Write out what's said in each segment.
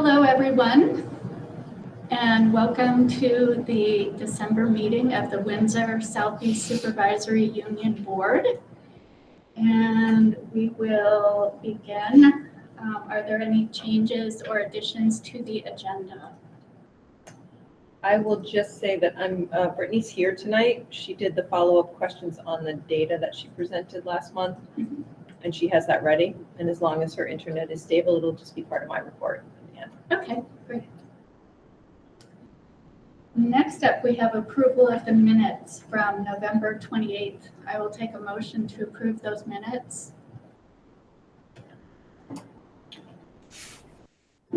Hello, everyone, and welcome to the December meeting of the Windsor Southeast Supervisory Union Board. And we will begin. Are there any changes or additions to the agenda? I will just say that Brittany's here tonight. She did the follow-up questions on the data that she presented last month, and she has that ready. And as long as her internet is stable, it'll just be part of my report. Yeah. Okay, great. Next up, we have approval of the minutes from November 28th. I will take a motion to approve those minutes.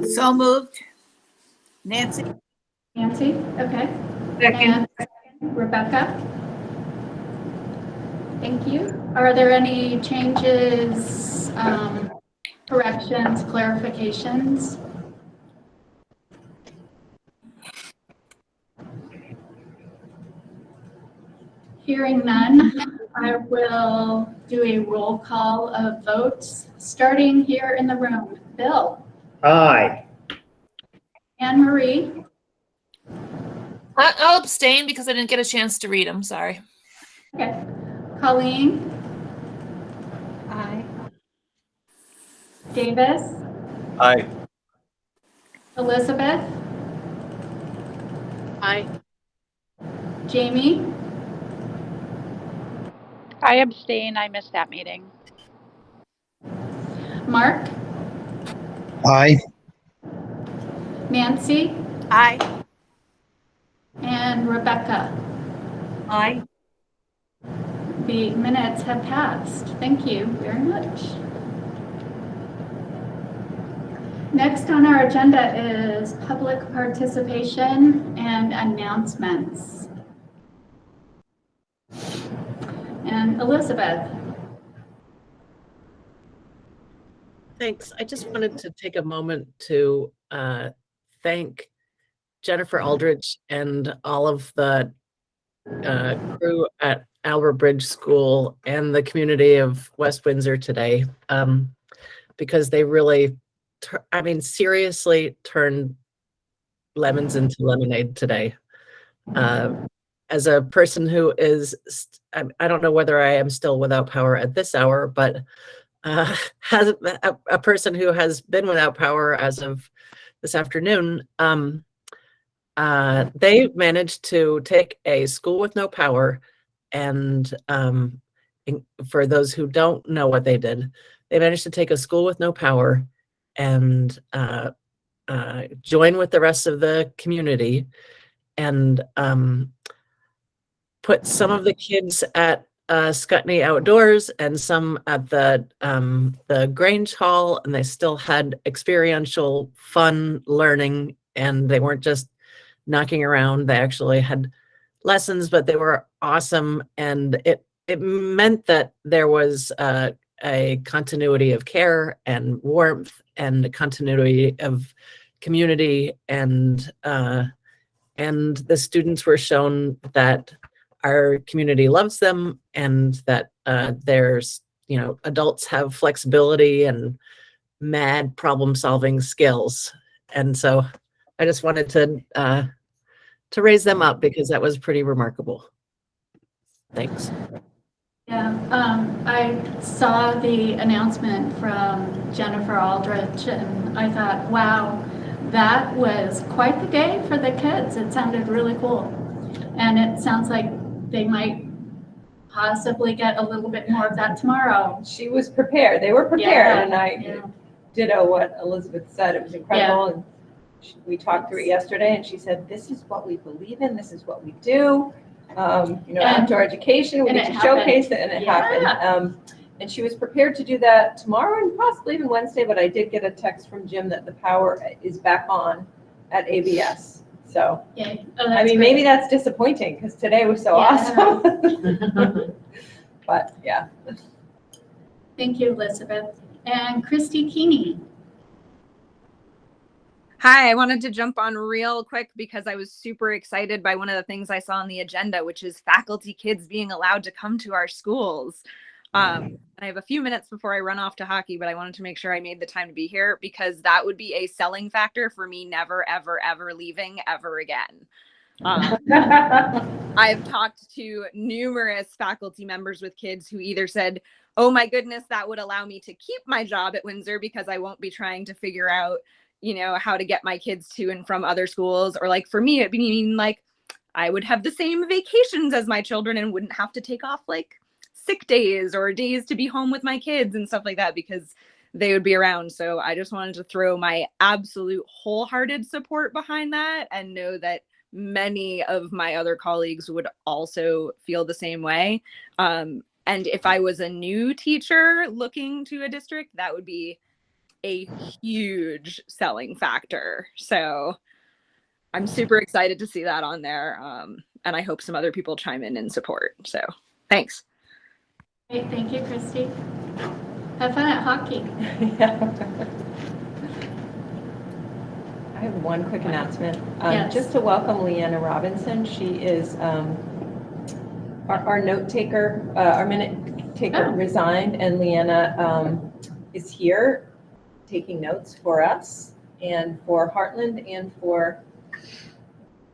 So moved. Nancy? Nancy, okay. Second. And Rebecca? Thank you. Are there any changes, corrections, clarifications? Hearing none, I will do a roll call of votes, starting here in the room. Bill? Aye. Anne Marie? I'll abstain because I didn't get a chance to read them. Sorry. Okay. Colleen? Aye. Davis? Aye. Elizabeth? Aye. Jamie? I abstain. I missed that meeting. Mark? Aye. Nancy? Aye. And Rebecca? Aye. The minutes have passed. Thank you very much. Next on our agenda is public participation and announcements. And Elizabeth. Thanks. I just wanted to take a moment to thank Jennifer Aldrich and all of the crew at Albert Bridge School and the community of West Windsor today, because they really, seriously turned lemons into lemonade today. As a person who is, I don't know whether I am still without power at this hour, but has a person who has been without power as of this afternoon, they managed to take a school with no power, and for those who don't know what they did, they managed to take a school with no power and join with the rest of the community and put some of the kids at Scutney Outdoors and some at the Grange Hall, and they still had experiential fun learning, and they weren't just knocking around. They actually had lessons, but they were awesome, and it meant that there was a continuity of care and warmth and a continuity of community, and the students were shown that our community loves them, and that there's, adults have flexibility and mad problem solving skills. And so I just wanted to raise them up because that was pretty remarkable. Thanks. Yeah, I saw the announcement from Jennifer Aldrich and I thought, wow, that was quite the day for the kids. It sounded really cool. And it sounds like they might possibly get a little bit more of that tomorrow. She was prepared. They were prepared, and I ditto what Elizabeth said. It was incredible. And we talked through it yesterday, and she said, "This is what we believe in. This is what we do. Outdoor education. We get to showcase it, and it happened." And she was prepared to do that tomorrow and possibly even Wednesday. But I did get a text from Jim that the power is back on at ABS. So, Yay. maybe that's disappointing because today was so awesome. But yeah. Thank you, Elizabeth. And Christy Keeney. Hi, I wanted to jump on real quick because I was super excited by one of the things I saw on the agenda, which is faculty kids being allowed to come to our schools. And I have a few minutes before I run off to hockey, but I wanted to make sure I made the time to be here because that would be a selling factor for me never, ever, ever leaving ever again. I've talked to numerous faculty members with kids who either said, oh my goodness, that would allow me to keep my job at Windsor because I won't be trying to figure out, how to get my kids to and from other schools. Or like for me, it'd mean like I would have the same vacations as my children and wouldn't have to take off like sick days or days to be home with my kids and stuff like that because they would be around. So I just wanted to throw my absolute wholehearted support behind that and know that many of my other colleagues would also feel the same way. And if I was a new teacher looking to a district, that would be a huge selling factor. So I'm super excited to see that on there. And I hope some other people chime in support. So thanks. Great, thank you, Christy. Have fun at hockey. I have one quick announcement. Yes. Just to welcome Leanna Robinson. She is our note taker, our minute taker Oh. resigned, and Leanna is here taking notes for us and for Heartland and for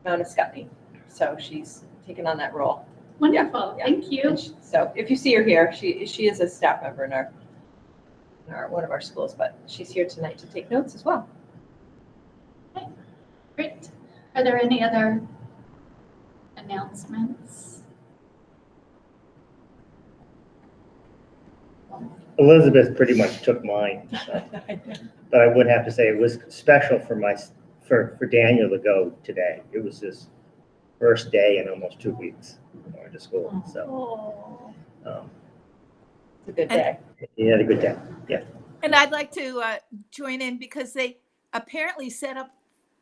Mount Escutney. So she's taken on that role. Wonderful, Yeah. thank you. And so if you see her here, she is a staff member in our one of our schools, but she's here tonight to take notes as well. Great. Are there any other announcements? Elizabeth pretty much took mine, so. But I would have to say it was special for Daniel to go today. It was his first day in almost 2 weeks going to school, so. It's a good day. He had a good day, yeah. And I'd like to join in because they apparently set up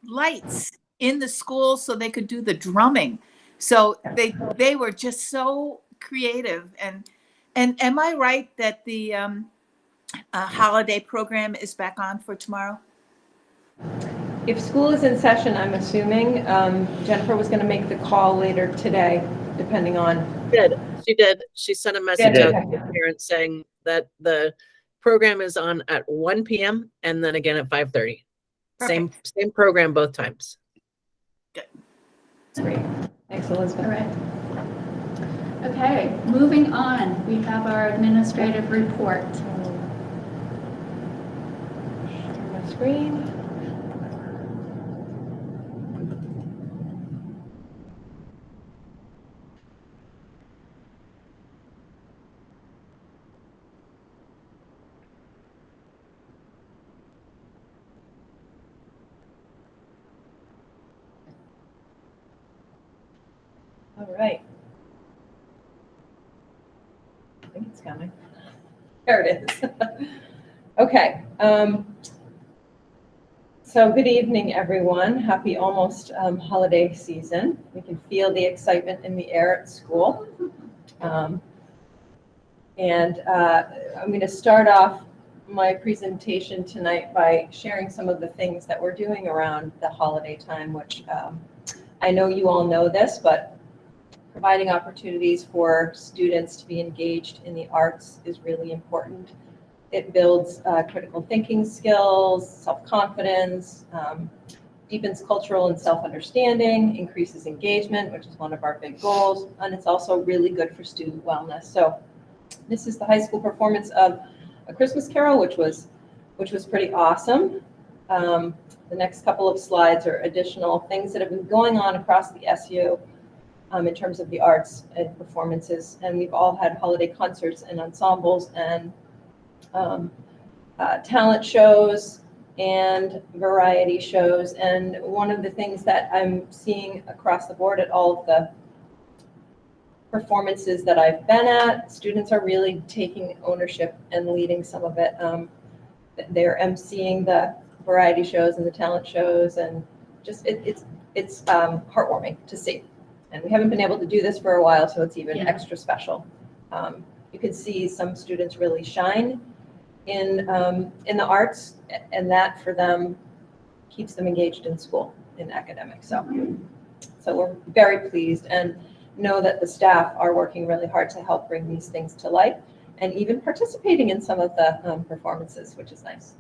lights in the school so they could do the drumming. So they were just so creative. And am I right that the holiday program is back on for tomorrow? If school is in session, I'm assuming, Jennifer was going to make the call later today, depending on. She did. She sent a message Good. out to parents saying that the program is on at 1 p.m. and then again at 5:30. Same program both times. Great. Thanks, All Elizabeth. right. Okay, moving on, we have our administrative report. Share my screen. All right. I think it's coming. There it is. Okay. So good evening, everyone. Happy almost holiday season. We can feel the excitement in the air at school. And I'm going to start off my presentation tonight by sharing some of the things that we're doing around the holiday time, which I know you all know this, but providing opportunities for students to be engaged in the arts is really important. It builds critical thinking skills, self-confidence, deepens cultural and self-understanding, increases engagement, which is one of our big goals, and it's also really good for student wellness. So this is the high school performance of A Christmas Carol, which was pretty awesome. The next couple of slides are additional things that have been going on across the SU in terms of the arts and performances. And we've all had holiday concerts and ensembles and talent shows and variety shows. And one of the things that I'm seeing across the board at all of the performances that I've been at, students are really taking ownership and leading some of it. They're emceeing the variety shows and the talent shows, and just it's heartwarming to see. And we haven't been able to do this for a while, so it's even extra special. You can see some students really shine in the arts, and that for them keeps them engaged in school, in academics. So we're very pleased and know that the staff are working really hard to help bring these things to life. and even participating in some of the performances, which is nice.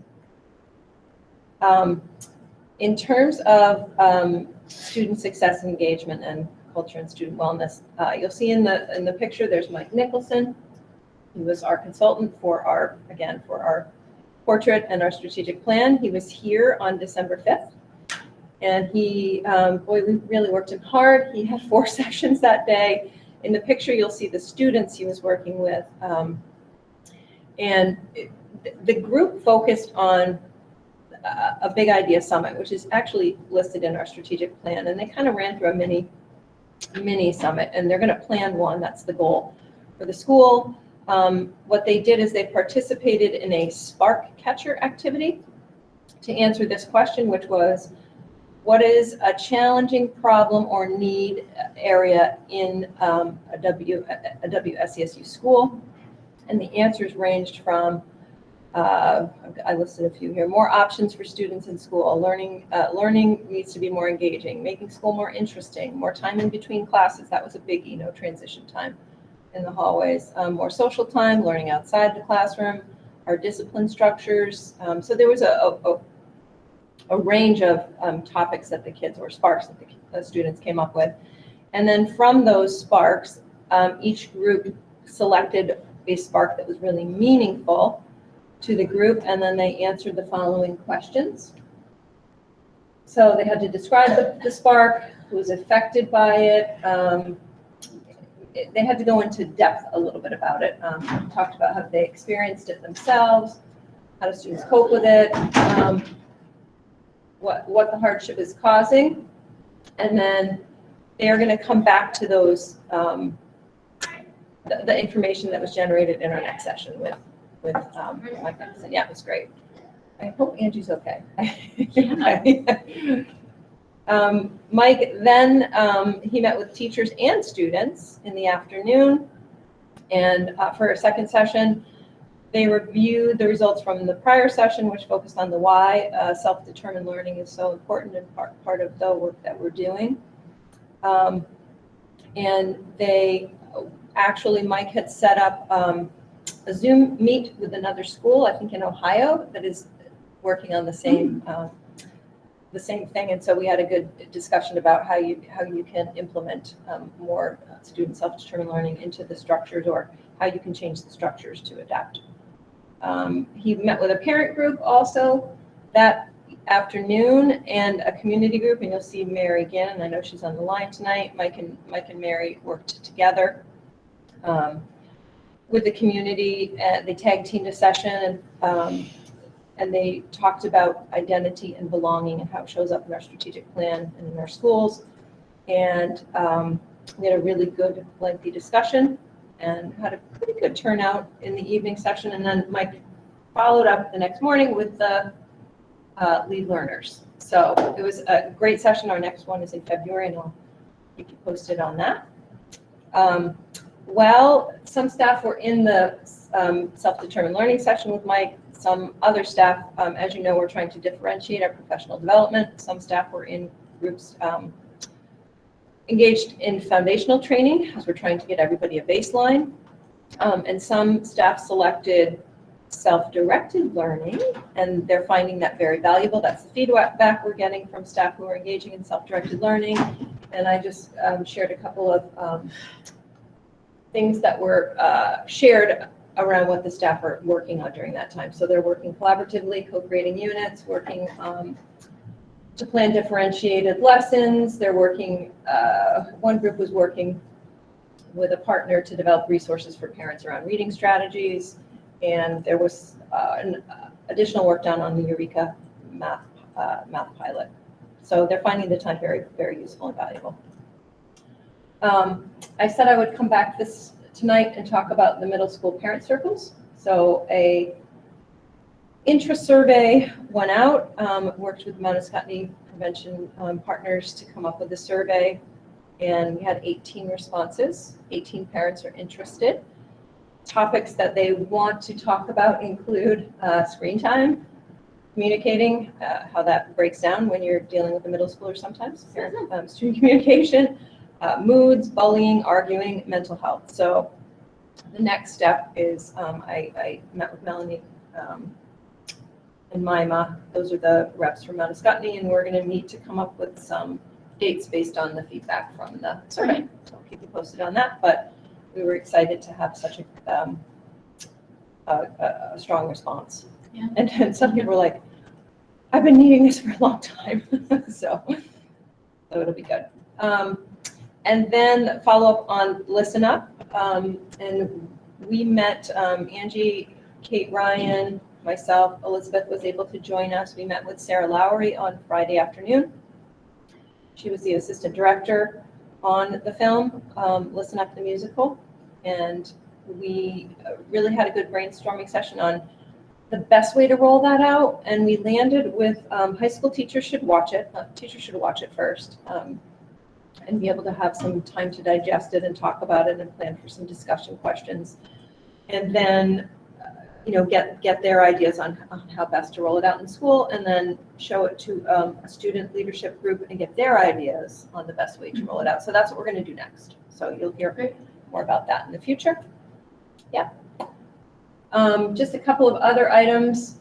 In terms of student success and engagement and culture and student wellness, you'll see in the picture there's Mike Nicholson. He was our consultant for our portrait and our strategic plan. He was here on December 5th. And he, boy, we really worked him hard. He had 4 sessions that day. In the picture, you'll see the students he was working with. The group focused on a big idea summit, which is actually listed in our strategic plan. And they kind of ran through a mini summit, and they're going to plan one. That's the goal for the school. What they did is they participated in a spark catcher activity to answer this question, which was, what is a challenging problem or need area in a WSESU school? And the answers ranged from, I listed a few here, more options for students in school, learning needs to be more engaging, making school more interesting, more time in between classes, that was a biggie, no transition time in the hallways, more social time, learning outside the classroom, our discipline structures. So there was a range of topics that the kids, or sparks that the students came up with. And then from those sparks, each group selected a spark that was really meaningful to the group, and then they answered the following questions. So they had to describe the spark, who was affected by it. They had to go into depth a little bit about it. Talked about how they experienced it themselves, how do students cope with it, what the hardship is causing, and then they are going to come back to those the information that was generated in our next session with Mike Nicholson. Yeah, it was great. I hope Angie's okay. Mike then he met with teachers and students in the afternoon, and for a second session, they reviewed the results from the prior session, which focused on the why self-determined learning is so important and part of the work that we're doing. And they actually, Mike had set up a Zoom meet with another school, I think in Ohio, that is working on the same thing. And so we had a good discussion about how you can implement more student self-determined learning into the structures, or how you can change the structures to adapt. He met with a parent group also that afternoon, and a community group, and you'll see Mary again, and I know she's on the line tonight. Mike and Mary worked together with the community. They tag teamed a session, and they talked about identity and belonging and how it shows up in our strategic plan and in our schools. And we had a really good, lengthy discussion and had a pretty good turnout in the evening session. And then Mike followed up the next morning with the lead learners. So it was a great session. Our next one is in February, and I'll keep you posted on that. Well, some staff were in the self-determined learning session with Mike. Some other staff, as you know, we're trying to differentiate our professional development. Some staff were in groups engaged in foundational training, as we're trying to get everybody a baseline. And some staff selected self-directed learning, and they're finding that very valuable. That's the feedback we're getting from staff who are engaging in self-directed learning. And I just shared a couple of things that were shared around what the staff are working on during that time. So they're working collaboratively, co-creating units, working to plan differentiated lessons. They're working, one group was working with a partner to develop resources for parents around reading strategies. And there was additional work done on the Eureka math pilot. So they're finding the time very, very useful and valuable. I said I would come back tonight and talk about the middle school parent circles. So a interest survey went out, worked with Mount Escutney Prevention partners to come up with a survey, and we had 18 responses. 18 parents are interested. Topics that they want to talk about include screen time, communicating, how that breaks down when you're dealing with a middle schooler sometimes, student communication, moods, bullying, arguing, mental health. So The next step is I met with Melanie and Mima. Those are the reps from Mount Scottney, and we're going to meet to come up with some dates based on the feedback from the survey. So I'll keep you posted on that. But we were excited to have such a strong response. Yeah. And some people were like, I've been needing this for a long time. so it'll be good. And then follow up on Listen Up. And we met Angie, Kate Ryan, myself, Elizabeth was able to join us. We met with Sarah Lowry on Friday afternoon. She was the assistant director on the film, Listen Up the Musical. And we really had a good brainstorming session on the best way to roll that out. And we landed with high school teachers should watch it. Teachers should watch it first and be able to have some time to digest it and talk about it and plan for some discussion questions. And then get their ideas on how best to roll it out in school, and then show it to a student leadership group and get their ideas on the best way to roll it out. So that's what we're going to do next. So you'll hear more about that in the future. Yeah. Just a couple of other items.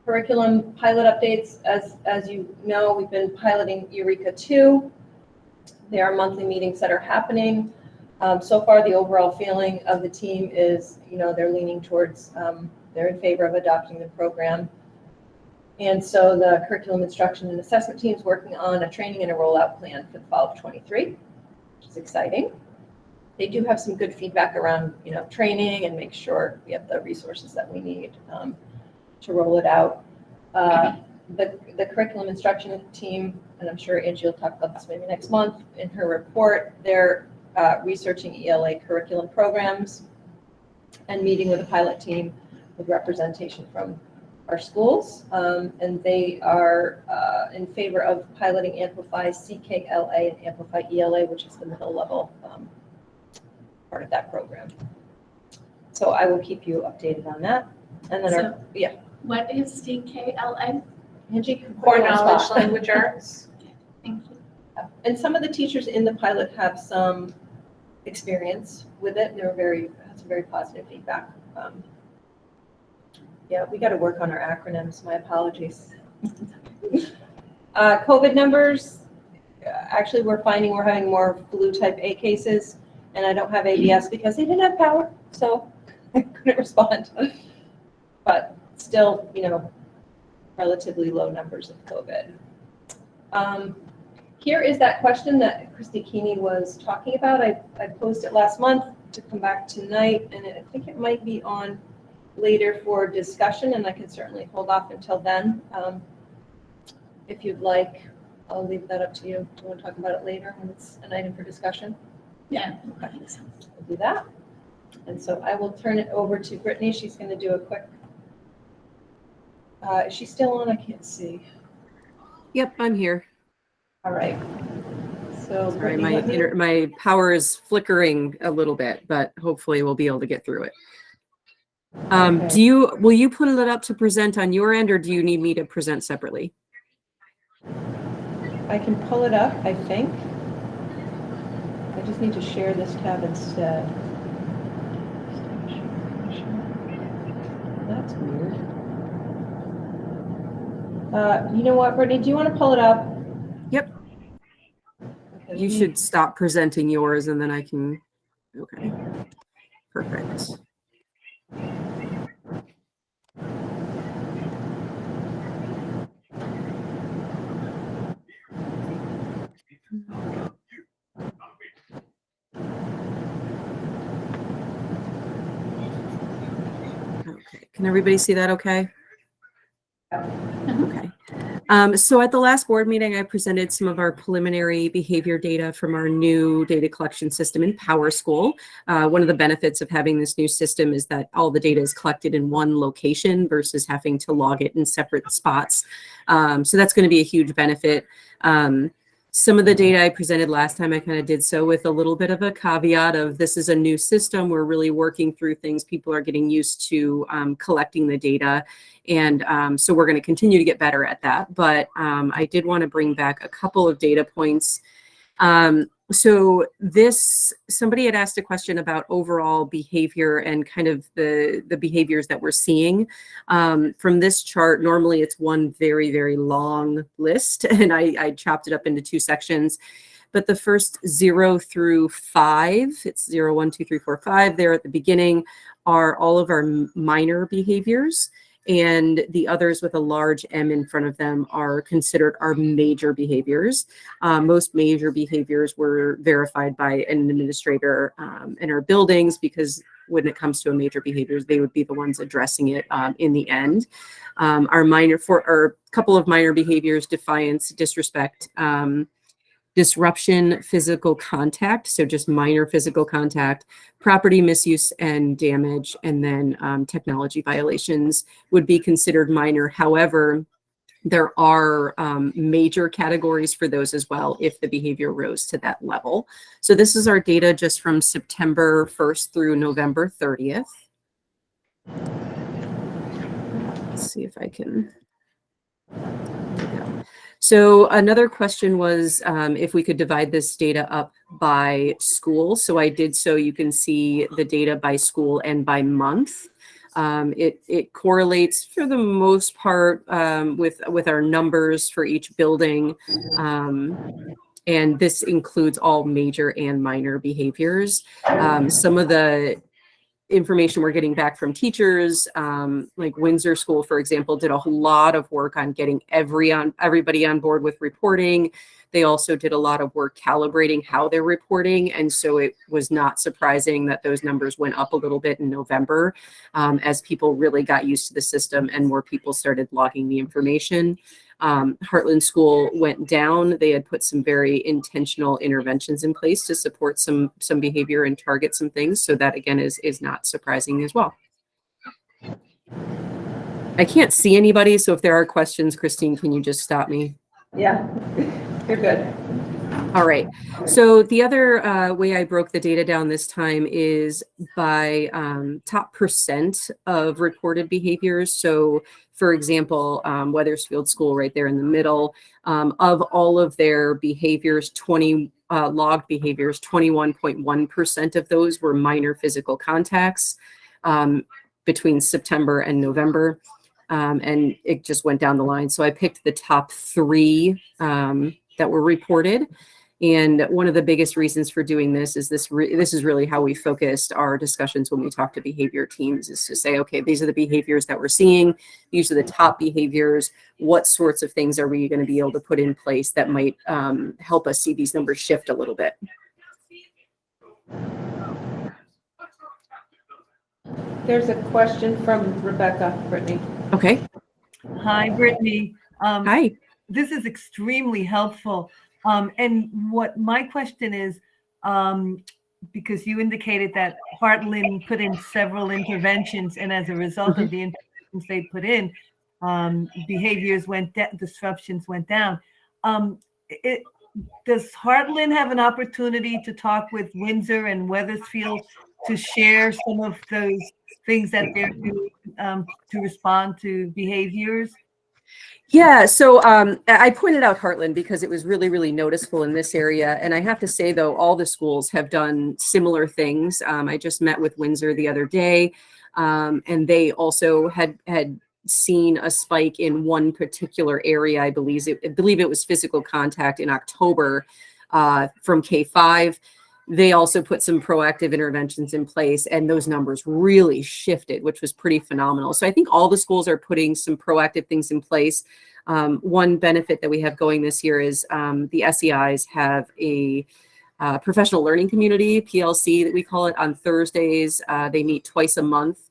Curriculum pilot updates. As you know, we've been piloting Eureka 2. There are monthly meetings that are happening. So far, the overall feeling of the team is, they're leaning towards, they're in favor of adopting the program. And so the curriculum instruction and assessment team is working on a training and a rollout plan for the fall of 23, which is exciting. They do have some good feedback around, training and make sure we have the resources that we need to roll it out. The curriculum instruction team, and I'm sure Angie will talk about this maybe next month in her report, they're researching ELA curriculum programs and meeting with a pilot team with representation from our schools. And they are in favor of piloting Amplify CKLA and Amplify ELA, which is the middle level part of that program. So I will keep you updated on that. And then What is CKLA? Angie, Core knowledge language arts. Thank you. and some of the teachers in the pilot have some experience with it. They had some very positive feedback. Yeah, we got to work on our acronyms. My apologies. COVID numbers. Actually, we're finding we're having more flu type A cases, and I don't have ABS because they didn't have power, so I couldn't respond. But still, relatively low numbers of COVID. Here is that question that Christy Keeney was talking about. I posted it last month to come back tonight, and I think it might be on later for discussion, and I can certainly hold off until then. If you'd like, I'll leave that up to you. Do you want to talk about it later when it's an item for discussion? Yeah. Okay. We'll do that. And so I will turn it over to Brittany. She's going to do a quick. Is she still on? I can't see. Yep, I'm here. All right. So Sorry, Brittany, my power is flickering a little bit, but hopefully we'll be able to get through it. Okay. Will you put it up to present on your end, or do you need me to present separately? I can pull it up, I think. I just need to share this tab instead. That's weird. You know what, Brittany, do you want to pull it up? Yep. Okay, You should stop presenting yours and then I can, okay. Perfect. Okay, can everybody see that okay? Okay. So at the last board meeting, I presented some of our preliminary behavior data from our new data collection system in PowerSchool. One of the benefits of having this new system is that all the data is collected in one location versus having to log it in separate spots. So that's going to be a huge benefit. Some of the data I presented last time, I kind of did so with a little bit of a caveat of this is a new system. We're really working through things. People are getting used to collecting the data. And so we're going to continue to get better at that. But I did want to bring back a couple of data points. So somebody had asked a question about overall behavior and kind of the behaviors that we're seeing. From this chart, normally it's one very, very long list, and I chopped it up into 2 sections. But the first 0 through 5, it's 0, 1, 2, 3, 4, 5 there at the beginning, are all of our minor behaviors. And the others with a large M in front of them are considered our major behaviors. Most major behaviors were verified by an administrator in our buildings, because when it comes to a major behaviors, they would be the ones addressing it in the end. Our couple of minor behaviors: defiance, disrespect, disruption, physical contact, so just minor physical contact, property misuse and damage, and then technology violations would be considered minor. However, there are major categories for those as well if the behavior rose to that level. So this is our data just from September 1st through November 30th. Let's see if I can. There we go. So another question was if we could divide this data up by school. So I did so. You can see the data by school and by month. It correlates for the most part with our numbers for each building. And this includes all major and minor behaviors. Some of the information we're getting back from teachers, like Windsor School, for example, did a lot of work on getting everybody on board with reporting. They also did a lot of work calibrating how they're reporting. And so it was not surprising that those numbers went up a little bit in November as people really got used to the system and more people started logging the information. Heartland School went down. They had put some very intentional interventions in place to support some behavior and target some things. So that again is not surprising as well. I can't see anybody, so if there are questions, Christine, can you just stop me? Yeah, you're good. All right. So the other way I broke the data down this time is by top percent of reported behaviors. So for example, Wethersfield School right there in the middle, of all of their behaviors, 20 logged behaviors, 21.1% of those were minor physical contacts between September and November. And it just went down the line. So I picked the top 3 that were reported. And one of the biggest reasons for doing this is this is really how we focused our discussions when we talk to behavior teams, is to say, okay, these are the behaviors that we're seeing. These are the top behaviors. What sorts of things are we going to be able to put in place that might help us see these numbers shift a little bit? There's a question from Rebecca. Brittany. Okay. Hi, Brittany. Hi. This is extremely helpful. And what my question is, because you indicated that Heartland put in several interventions, and as a result of the interventions they put in, behaviors disruptions went down. Does Heartland have an opportunity to talk with Windsor and Wethersfield to share some of those things that they're doing to respond to behaviors? Yeah, so I pointed out Heartland because it was really, really noticeable in this area. And I have to say, though, all the schools have done similar things. I just met with Windsor the other day, and they also had seen a spike in one particular area. I believe it was physical contact in October from K-5. They also put some proactive interventions in place, and those numbers really shifted, which was pretty phenomenal. So I think all the schools are putting some proactive things in place. One benefit that we have going this year is the SEIs have a professional learning community, PLC that we call it, on Thursdays. They meet twice a month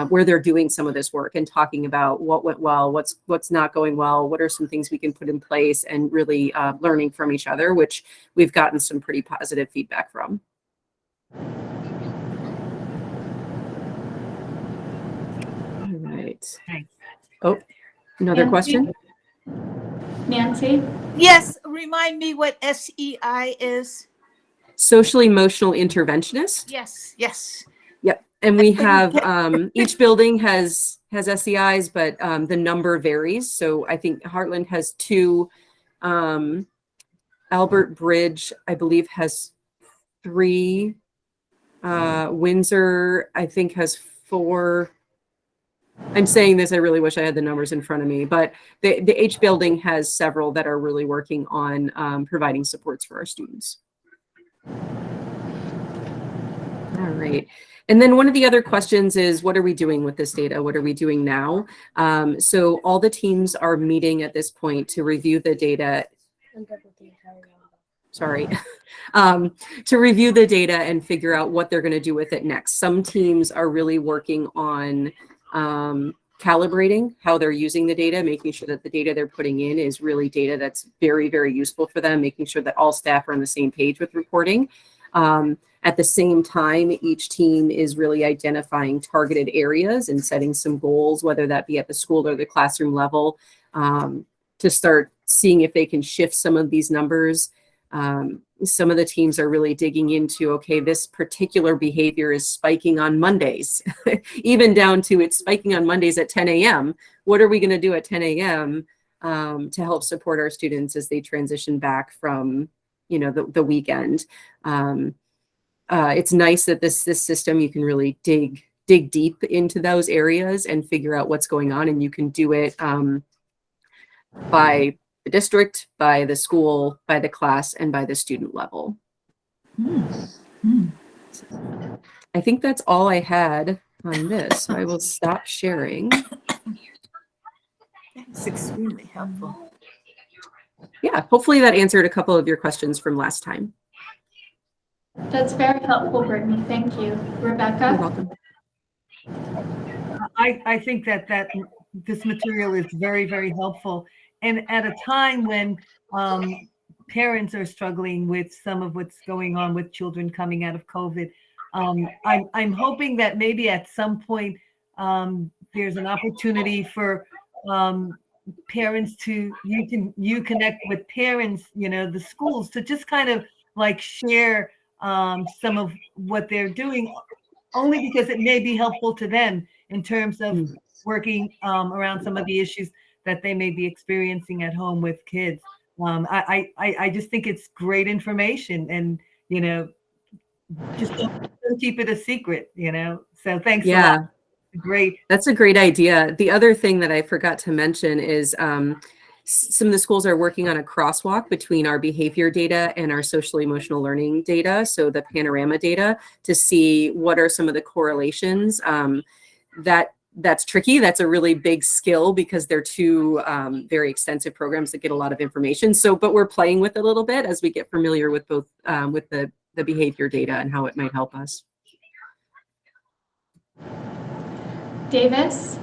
where they're doing some of this work and talking about what went well, what's not going well, what are some things we can put in place, and really learning from each other, which we've gotten some pretty positive feedback from. All right. Thanks. Oh, another Nancy? question? Nancy? Yes, remind me what SEI is. Social emotional interventionist. Yes, yes. Yep. And we have each building has SEIs, but the number varies. So I think Heartland has 2 Albert Bridge, I believe, has 3. Windsor, I think, has 4. I'm saying this, I really wish I had the numbers in front of me, but the H building has several that are really working on providing supports for our students. All right. And then one of the other questions is, what are we doing with this data? What are we doing now? So all the teams are meeting at this point to review the data. Sorry. To review the data and figure out what they're going to do with it next. Some teams are really working on calibrating how they're using the data, making sure that the data they're putting in is really data that's very, very useful for them, making sure that all staff are on the same page with reporting. At the same time, each team is really identifying targeted areas and setting some goals, whether that be at the school or the classroom level, to start seeing if they can shift some of these numbers. Some of the teams are really digging into, okay, this particular behavior is spiking on Mondays, even down to it's spiking on Mondays at 10 a.m. What are we going to do at 10 a.m. To help support our students as they transition back from, the weekend? It's nice that this system, you can really dig deep into those areas and figure out what's going on, and you can do it by the district, by the school, by the class, and by the student level. I think that's all I had on this. So I will stop sharing. That's extremely helpful. Yeah, hopefully that answered a couple of your questions from last time. That's very helpful, Brittany. Thank you. Rebecca? You're welcome. I think that this material is very, very helpful. And at a time when parents are struggling with some of what's going on with children coming out of COVID, I'm hoping that maybe at some point there's an opportunity for parents to, you connect with parents, the schools, to just kind of like share some of what they're doing, only because it may be helpful to them in terms of working around some of the issues that they may be experiencing at home with kids. I just think it's great information, and just don't keep it a secret. So thanks. Yeah. A lot. Great. That's a great idea. The other thing that I forgot to mention is some of the schools are working on a crosswalk between our behavior data and our social emotional learning data, so the panorama data, to see what are some of the correlations. That's tricky. That's a really big skill because they're two very extensive programs that get a lot of information. So, but we're playing with it a little bit as we get familiar with both with the behavior data and how it might help us. Davis?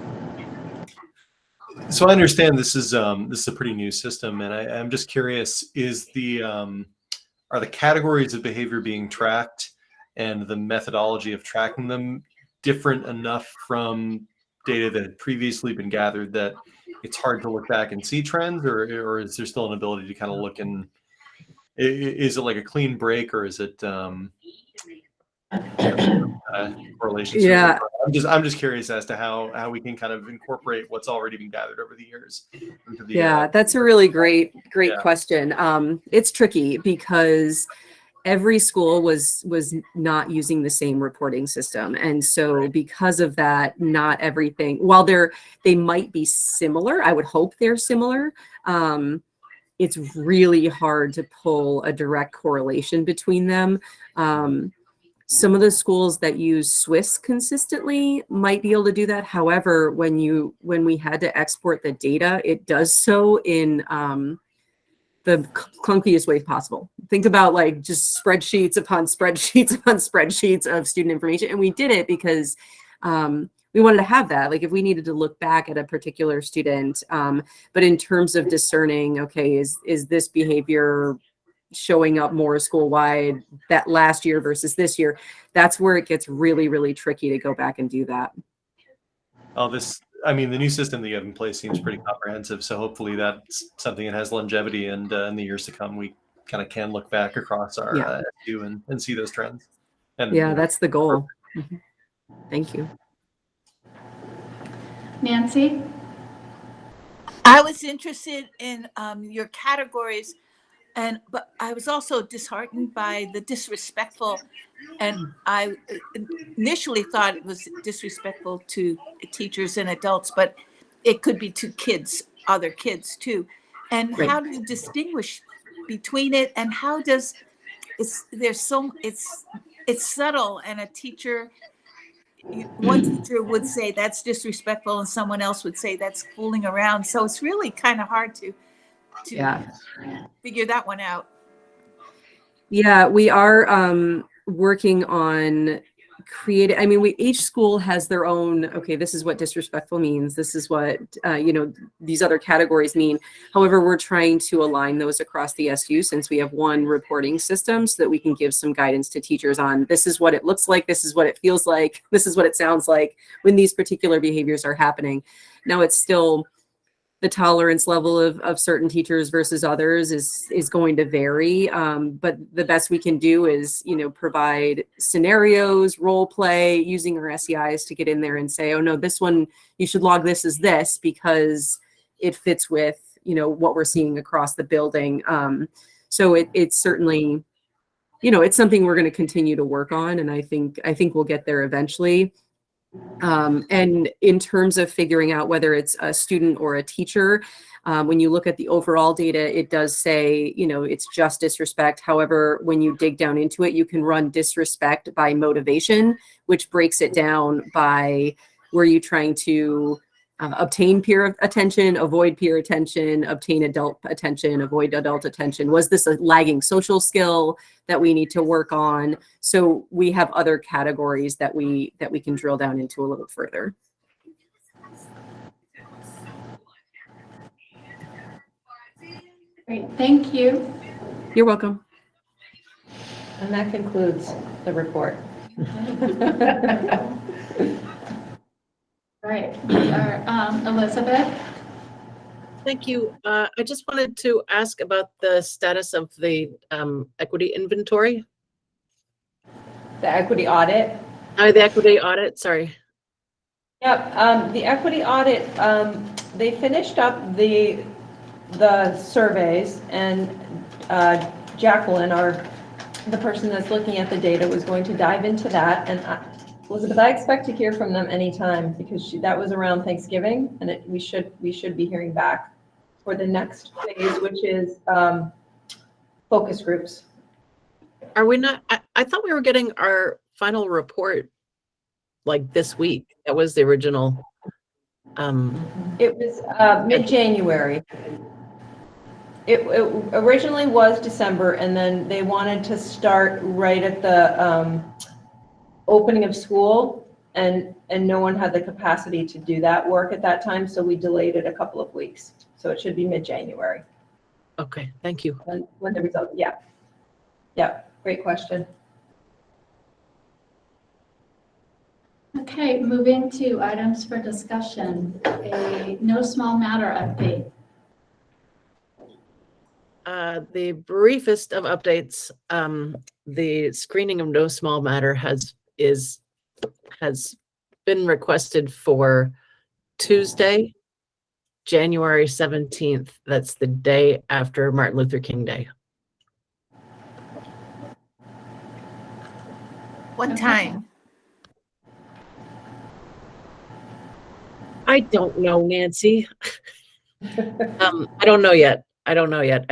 So I understand this is a pretty new system, and I'm just curious: is are the categories of behavior being tracked and the methodology of tracking them different enough from data that had previously been gathered that it's hard to look back and see trends, or is there still an ability to kind of look and is it like a clean break, or is it correlations? Yeah. I'm just curious as to how we can kind of incorporate what's already been gathered over the years into the, yeah, that's a really great yeah. question. It's tricky because every school was not using the same reporting system, and so because of that, not everything, while they might be similar, I would hope they're similar, it's really hard to pull a direct correlation between them. Some of the schools that use Swiss consistently might be able to do that. However, when we had to export the data, it does so in the clunkiest way possible. Think about like just spreadsheets upon spreadsheets upon spreadsheets of student information. And we did it because we wanted to have that. Like if we needed to look back at a particular student, but in terms of discerning, okay, is this behavior showing up more school-wide that last year versus this year, that's where it gets really, really tricky to go back and do that. Oh, the new system that you have in place seems pretty comprehensive. So hopefully that's something that has longevity, and in the years to come, we kind of can look back across our SU and see those trends. And yeah, that's the goal. Mm-hmm. Thank you. Nancy? I was interested in your categories But I was also disheartened by the disrespectful, and I initially thought it was disrespectful to teachers and adults, but it could be to kids, other kids too. And Right. how do you distinguish between it, and how does it's subtle, and a teacher, one teacher would say that's disrespectful and someone else would say that's fooling around. So it's really kind of hard to Yeah. figure that one out. Yeah, we are working on creating, I mean, each school has their own, okay, this is what disrespectful means. This is what, these other categories mean. However, we're trying to align those across the SU since we have one reporting system so that we can give some guidance to teachers on this is what it looks like, this is what it feels like, this is what it sounds like when these particular behaviors are happening. Now it's still, the tolerance level of certain teachers versus others is going to vary. But the best we can do is, provide scenarios, role play, using our SEIs to get in there and say, oh no, this one, you should log this as this because it fits with, what we're seeing across the building. So it's certainly, it's something we're going to continue to work on. And I think we'll get there eventually. And in terms of figuring out whether it's a student or a teacher, when you look at the overall data, it does say, it's just disrespect. However, when you dig down into it, you can run disrespect by motivation, which breaks it down by were you trying to obtain peer attention, avoid peer attention, obtain adult attention, avoid adult attention. Was this a lagging social skill that we need to work on? So we have other categories that we can drill down into a little further. Great, thank you. You're welcome. And that concludes the report. Right, we are, Elizabeth? Thank you. I just wanted to ask about the status of the equity inventory. The equity audit. The equity audit, sorry. Yep, the equity audit, they finished up the surveys, and Jacqueline, the person that's looking at the data, was going to dive into that. And Elizabeth, I expect to hear from them anytime because that was around Thanksgiving, and we should be hearing back for the next phase, which is focus groups. Are we not? I thought we were getting our final report like this week. That was the original. It was mid-January. It originally was December, and then they wanted to start right at the opening of school, and no one had the capacity to do that work at that time, so we delayed it a couple of weeks. So it should be mid-January. Okay, thank you. When the result, yeah, great question. Okay, moving to items for discussion. A no small matter update. The briefest of updates, the screening of No Small Matter has been requested for Tuesday, January 17th. That's the day after Martin Luther King Day. What time? I don't know, Nancy. I don't know yet. I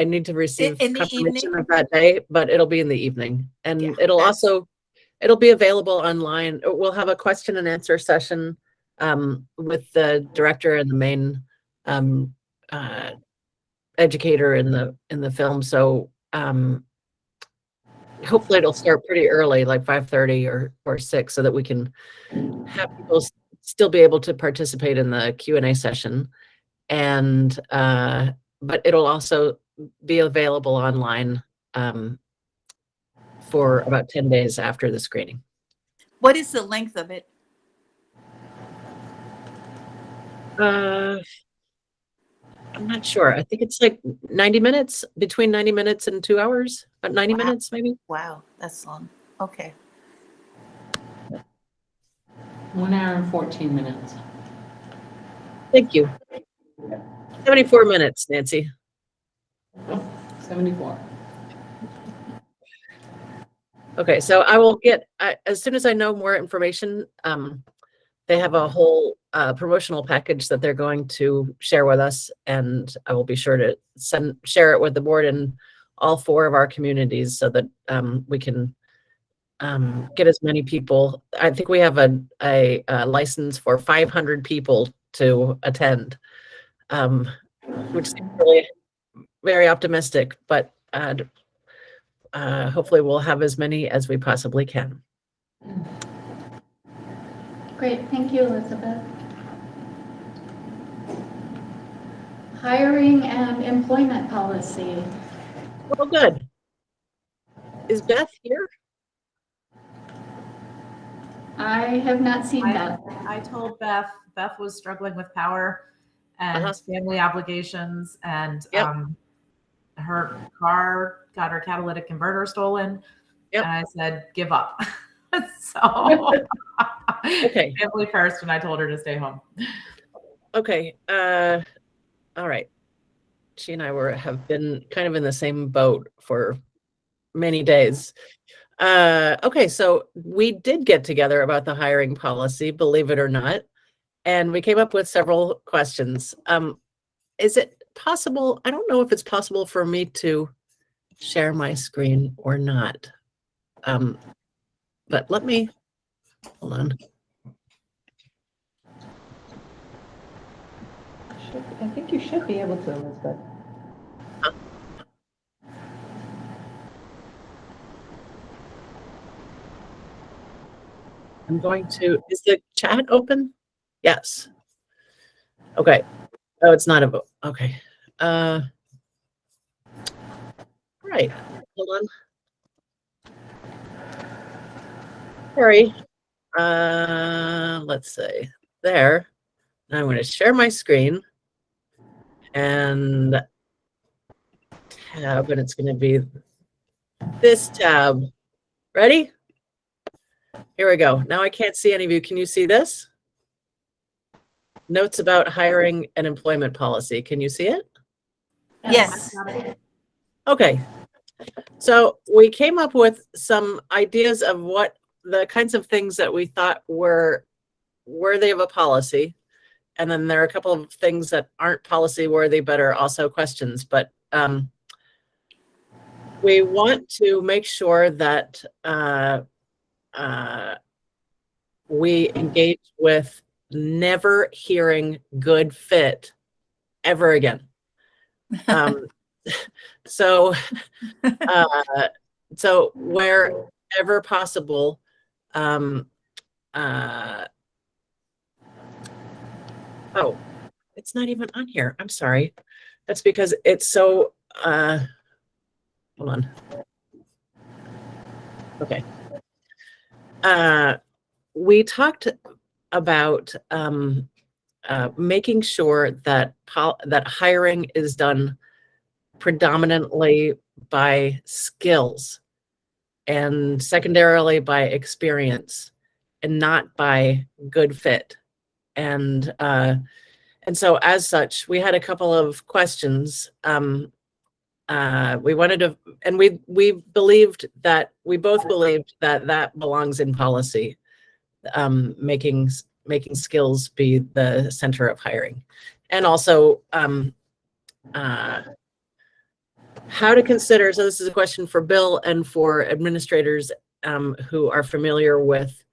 need to receive In the confirmation evening? of that day, but it'll be in the evening. And Yeah, it'll be available online. We'll have a question and answer session with the director and the main educator in the film. So hopefully it'll start pretty early, like 5:30 or 6, so that we can have people still be able to participate in the Q&A session. And but it'll also be available online for about 10 days after the screening. What is the length of it? I'm not sure. I think it's like 90 minutes, between 90 minutes and 2 hours, about 90 Wow. minutes maybe. Wow, that's long. Okay. 1 hour and 14 minutes. Thank you. 74 minutes, Nancy. 74. Okay, so I will get, as soon as I know more information, they have a whole promotional package that they're going to share with us, and I will be sure to share it with the board in all 4 of our communities so that we can get as many people. I think we have a license for 500 people to attend, which seems really very optimistic, but hopefully we'll have as many as we possibly can. Great, thank you, Elizabeth. Hiring and employment policy. Well, good. Is Beth here? I have not seen that. I told Beth was struggling with power and Uh-huh. family obligations, and Yep. her car got her catalytic converter stolen. Yep. And I said, give up. So Okay. family first, and I told her to stay home. Okay. All right. She and I have been kind of in the same boat for many days. Okay, so we did get together about the hiring policy, believe it or not, and we came up with several questions. Is it possible? I don't know if it's possible for me to share my screen or not. But let me, hold on. I think you should be able to, Elizabeth. I'm going to, is the chat open? Yes. Okay. Oh, it's not a, okay. All right, hold on. Sorry. Let's see, there. Now I'm going to share my screen and tab, and it's going to be this tab. Ready? Here we go. Now I can't see any of you. Can you see this? Notes about hiring and employment policy. Can you see it? Yes. Okay. So we came up with some ideas of what the kinds of things that we thought were worthy of a policy. And then there are a couple of things that aren't policy worthy, but are also questions. But we want to make sure that we engage with never hearing good fit ever again. So wherever possible, oh, it's not even on here. I'm sorry. That's because it's so, hold on. Okay. We talked about making sure that that hiring is done predominantly by skills and secondarily by experience and not by good fit. And so as such, we had a couple of questions. We wanted to, and we believed that, we both believed that that belongs in policy, making skills be the center of hiring. And also how to consider, so this is a question for Bill and for administrators who are familiar with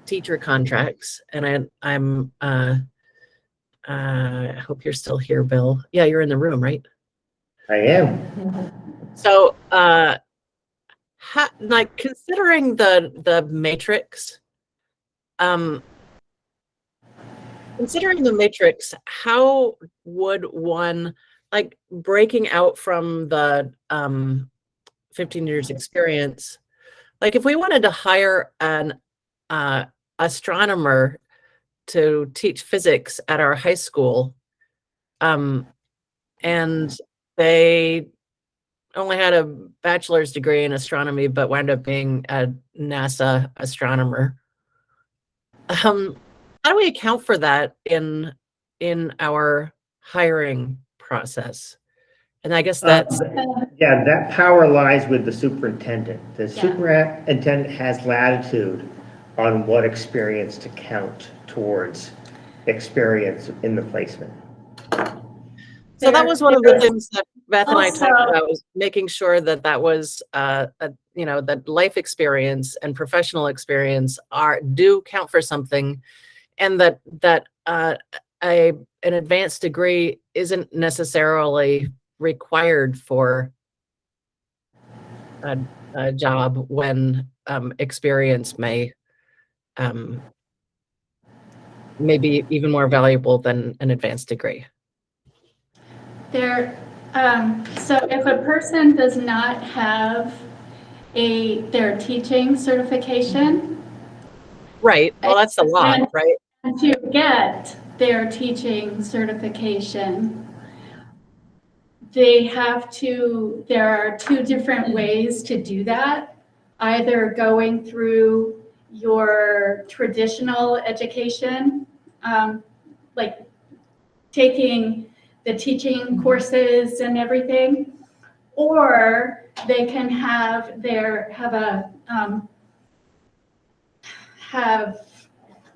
teacher contracts. And I hope you're still here, Bill. Yeah, you're in the room, right? I am. So like considering the matrix, how would one, like breaking out from the 15 years experience, like if we wanted to hire an astronomer to teach physics at our high school, and they only had a bachelor's degree in astronomy, but wound up being a NASA astronomer. How do we account for that in our hiring process? And I guess that's, Yeah, that power lies with the superintendent. The Yeah. superintendent has latitude on what experience to count towards experience in the placement. so that was one of the things that Beth and I Also- talked about, was making sure that that was, that life experience and professional experience do count for something, and that an advanced degree isn't necessarily required for a job when experience may be even more valuable than an advanced degree. So if a person does not have their teaching certification, Right. Well, that's a lot, right? to get their teaching certification, there are two different ways to do that. Either going through your traditional education, like taking the teaching courses and everything, or they can have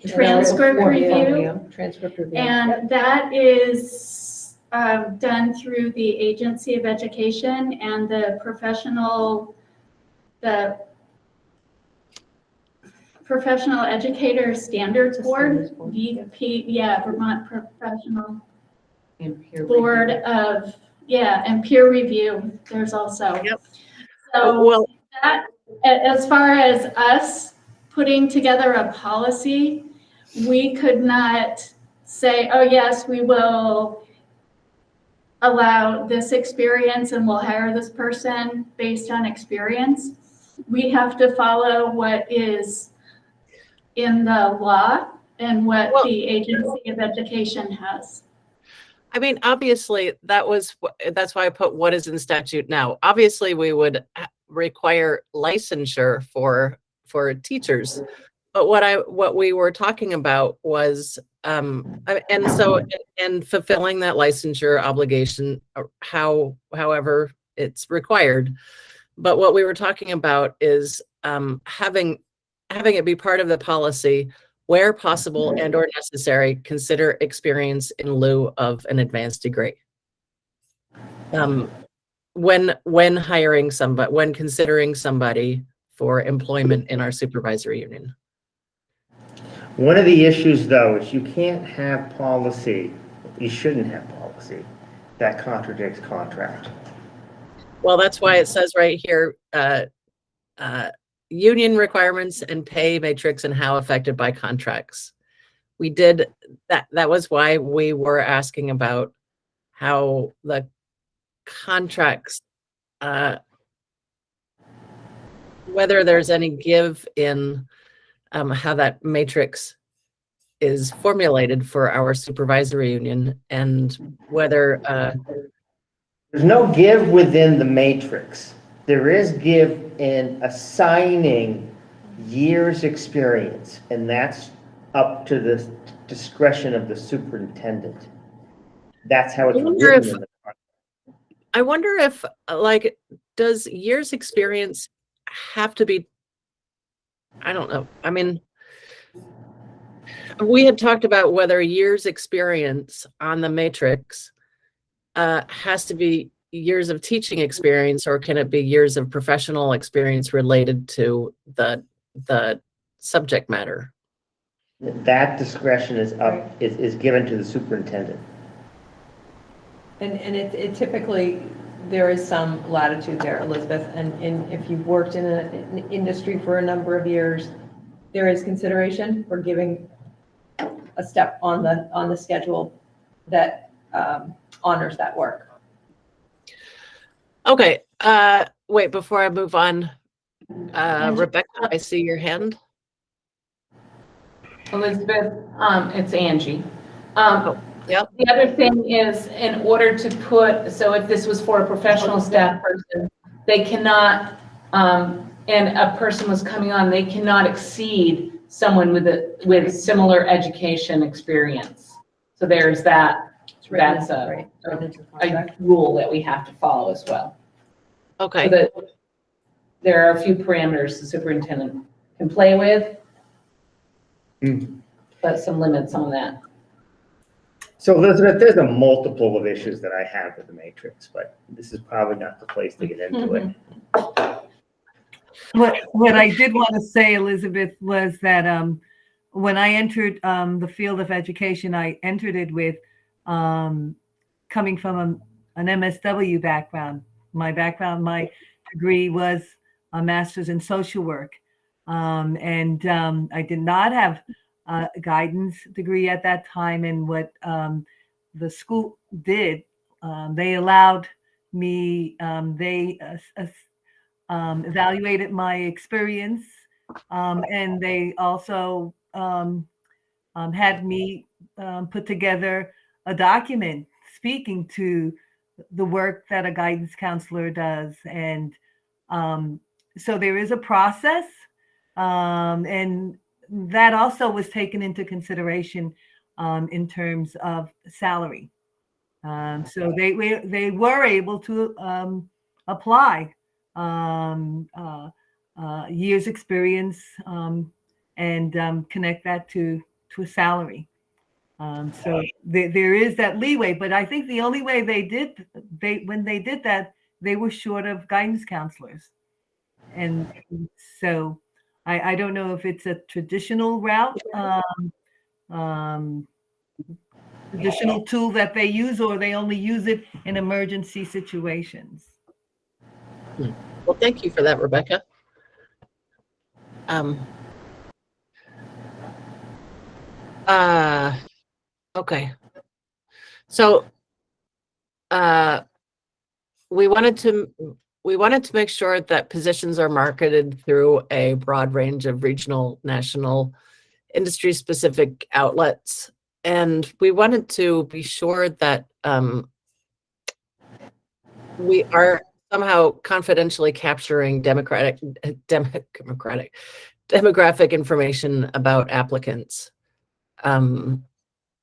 transcript review. Transcript review. And that is done through the Agency of Education and the Professional Educator Standards Board, VP, Vermont Professional Board of, and peer review, there's also. Yep. So Well, that, as far as us putting together a policy, we could not say, oh yes, we will allow this experience and we'll hire this person based on experience. We have to follow what is in the law and what the Agency of Education has. I mean, obviously, that's why I put what is in statute now. Obviously, we would require licensure for teachers, but what we were talking about was and fulfilling that licensure obligation, however it's required. But what we were talking about is having it be part of the policy, where possible and or necessary, consider experience in lieu of an advanced degree. When hiring somebody, when considering somebody for employment in our supervisory union. One of the issues, though, is you can't have policy, you shouldn't have policy that contradicts contract. Well, that's why it says right here, union requirements and pay matrix and how affected by contracts. We did that. That was why we were asking about how the contracts, whether there's any give in how that matrix is formulated for our supervisory union, and whether there's no give within the matrix. There is give in assigning years experience, and that's up to the discretion of the superintendent. That's how it's written in the contract. I wonder if, like, does years experience have to be, I don't know. I mean, we had talked about whether years experience on the matrix has to be years of teaching experience, or can it be years of professional experience related to the subject matter? That discretion is given to the superintendent. And it typically, there is some latitude there, Elizabeth, and if you've worked in an industry for a number of years, there is consideration for giving a step on the schedule that honors that work. Okay, wait, before I move on, Rebecca, I see your hand. Elizabeth, it's Angie. Yep. The other thing is, in order to put, so if this was for a professional staff person, they cannot, and a person was coming on, they cannot exceed someone with similar education experience. So there's that That's Right. a rule that we have to follow as well. So Okay. that there are a few parameters the superintendent can play with, but some limits on that. So Elizabeth, there's a multiple of issues that I have with the matrix, but this is probably not the place to get into it. What I did want to say, Elizabeth, was that when I entered the field of education, I entered it with coming from an MSW background. My degree was a master's in social work. And I did not have a guidance degree at that time. And what the school did, they allowed me, they evaluated my experience, and they also had me put together a document speaking to the work that a guidance counselor does. And so there is a process, and that also was taken into consideration in terms of salary. So they were able to apply years experience and connect that to a salary. So there is that leeway, but I think the only way when they did that, they were short of guidance counselors. And so I don't know if it's a traditional route, traditional tool that they use, or they only use it in emergency situations. Well, thank you for that, Rebecca. Okay. So we wanted to make sure that positions are marketed through a broad range of regional, national, industry-specific outlets. And we wanted to be sure that we are somehow confidentially capturing demographic information about applicants.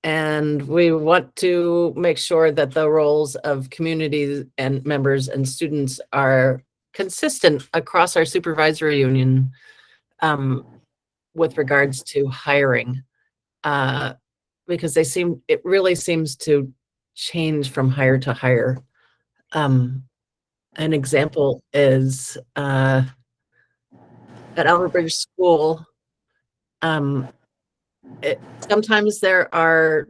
And we want to make sure that the roles of community and members and students are consistent across our supervisory union with regards to hiring, because it really seems to change from hire to hire. An example is at Elmerbridge School, sometimes there are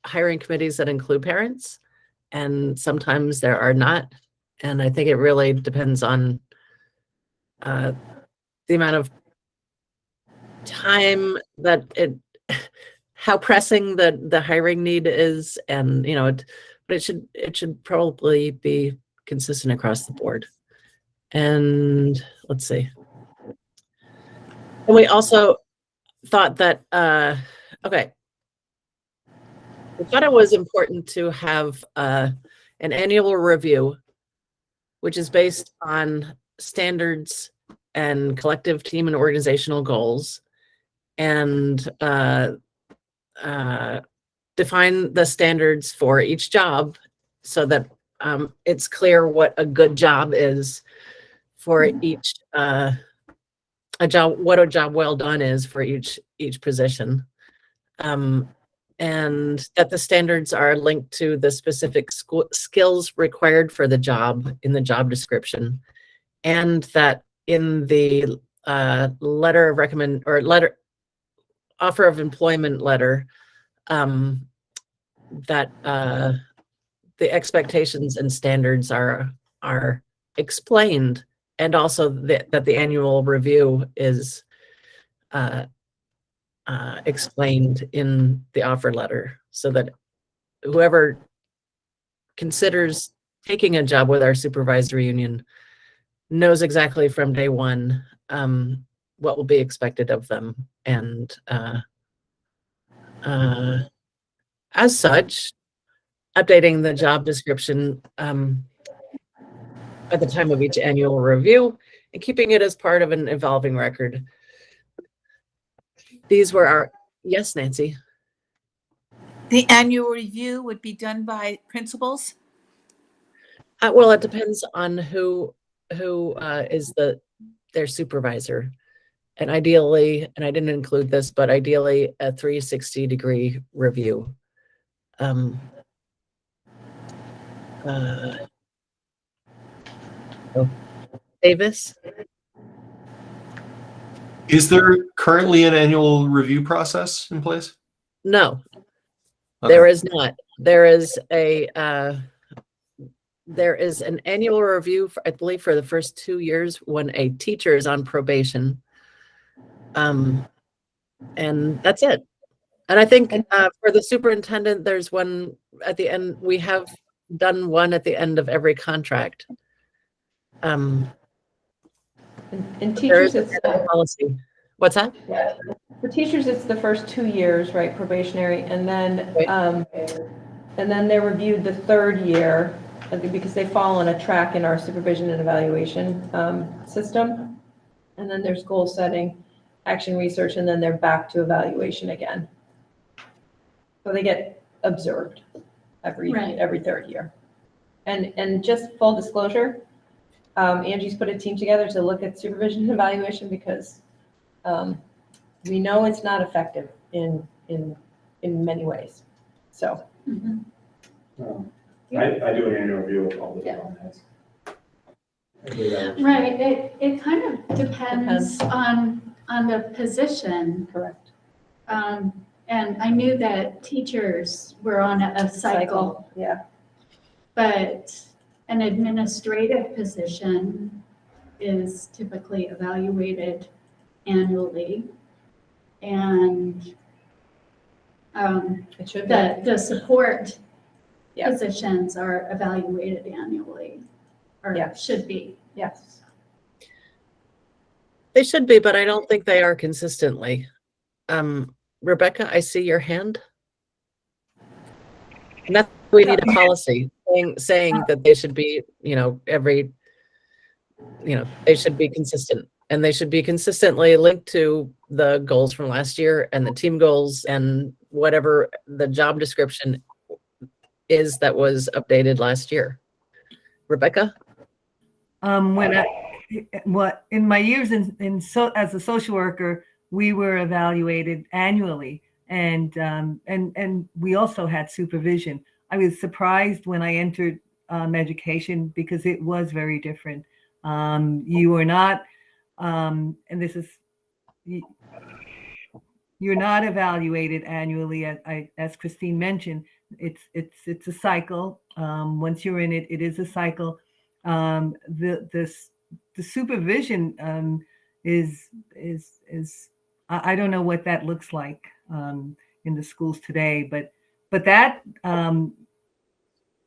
hiring committees that include parents, and sometimes there are not. And I think it really depends on the amount of time that how pressing the hiring need is, and but it should probably be consistent across the board. And let's see. And we also thought that okay, we thought it was important to have an annual review, which is based on standards and collective team and organizational goals, and define the standards for each job so that it's clear what a good job is for each what a job well done is for each position, and that the standards are linked to the specific skills required for the job in the job description, and that in the offer of employment letter, that the expectations and standards are explained, and also that the annual review is explained in the offer letter, so that whoever considers taking a job with our supervisory union knows exactly from day one what will be expected of them. And as such, updating the job description at the time of each annual review and keeping it as part of an evolving record. These were our, yes, Nancy. The annual review would be done by principals? Well, it depends on who is their supervisor. And ideally, and I didn't include this, but ideally a 360-degree review. Davis? Is there currently an annual review process in place? No, Okay. there is not. There is an annual review, I believe, for the first 2 years when a teacher is on probation. And that's it. And I think for the superintendent, there's one at the end. We have done one at the end of every contract. And There teachers, is it's, a policy. What's that? for teachers, it's the first 2 years, right, probationary, and then, they're reviewed the third year, I think, because they fall on a track in our supervision and evaluation system. And then there's goal setting, action research, and then they're back to evaluation again. So they get observed every third year. And just full disclosure, Angie's put a team together to look at supervision and evaluation because we know it's not effective in many ways. So. Mhm. I do an annual review of all the departments. Right, it kind of depends on the position. Correct. And I knew that teachers were on a cycle, Yeah. but an administrative position is typically evaluated annually. And It should be. the support Yeah. positions are evaluated annually, or Yeah. should be. Yes. They should be, but I don't think they are consistently. Rebecca, I see your hand. And that's, we need a policy saying that they should be, they should be consistent. And they should be consistently linked to the goals from last year and the team goals and whatever the job description is that was updated last year. Rebecca? In my years as a social worker, we were evaluated annually, and we also had supervision. I was surprised when I entered education because it was very different. You are not, and this is, you're not evaluated annually, as Christine mentioned. It's a cycle. Once you're in it, it is a cycle. The supervision is I don't know what that looks like in the schools today, but that's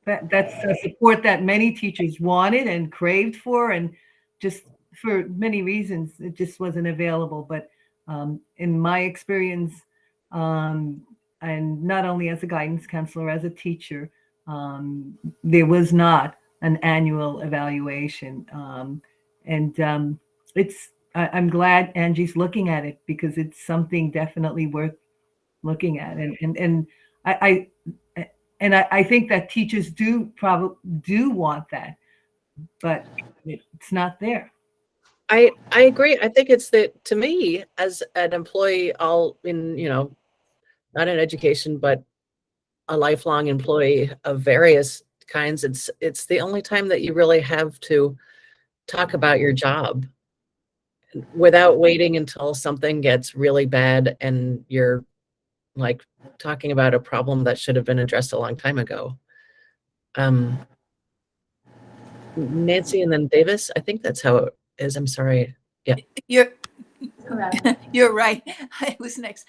a support that many teachers wanted and craved for, and just for many reasons it just wasn't available. But in my experience, and not only as a guidance counselor, as a teacher, there was not an annual evaluation. I'm glad Angie's looking at it because it's something definitely worth looking at. And I think that teachers do want that, but it's not there. I agree. I think it's that, to me, as an employee, not in education, but a lifelong employee of various kinds, it's the only time that you really have to talk about your job without waiting until something gets really bad and you're like talking about a problem that should have been addressed a long time ago. Nancy and then Davis, I think that's how it is. I'm sorry. Yeah. Correct. You're right. I was next.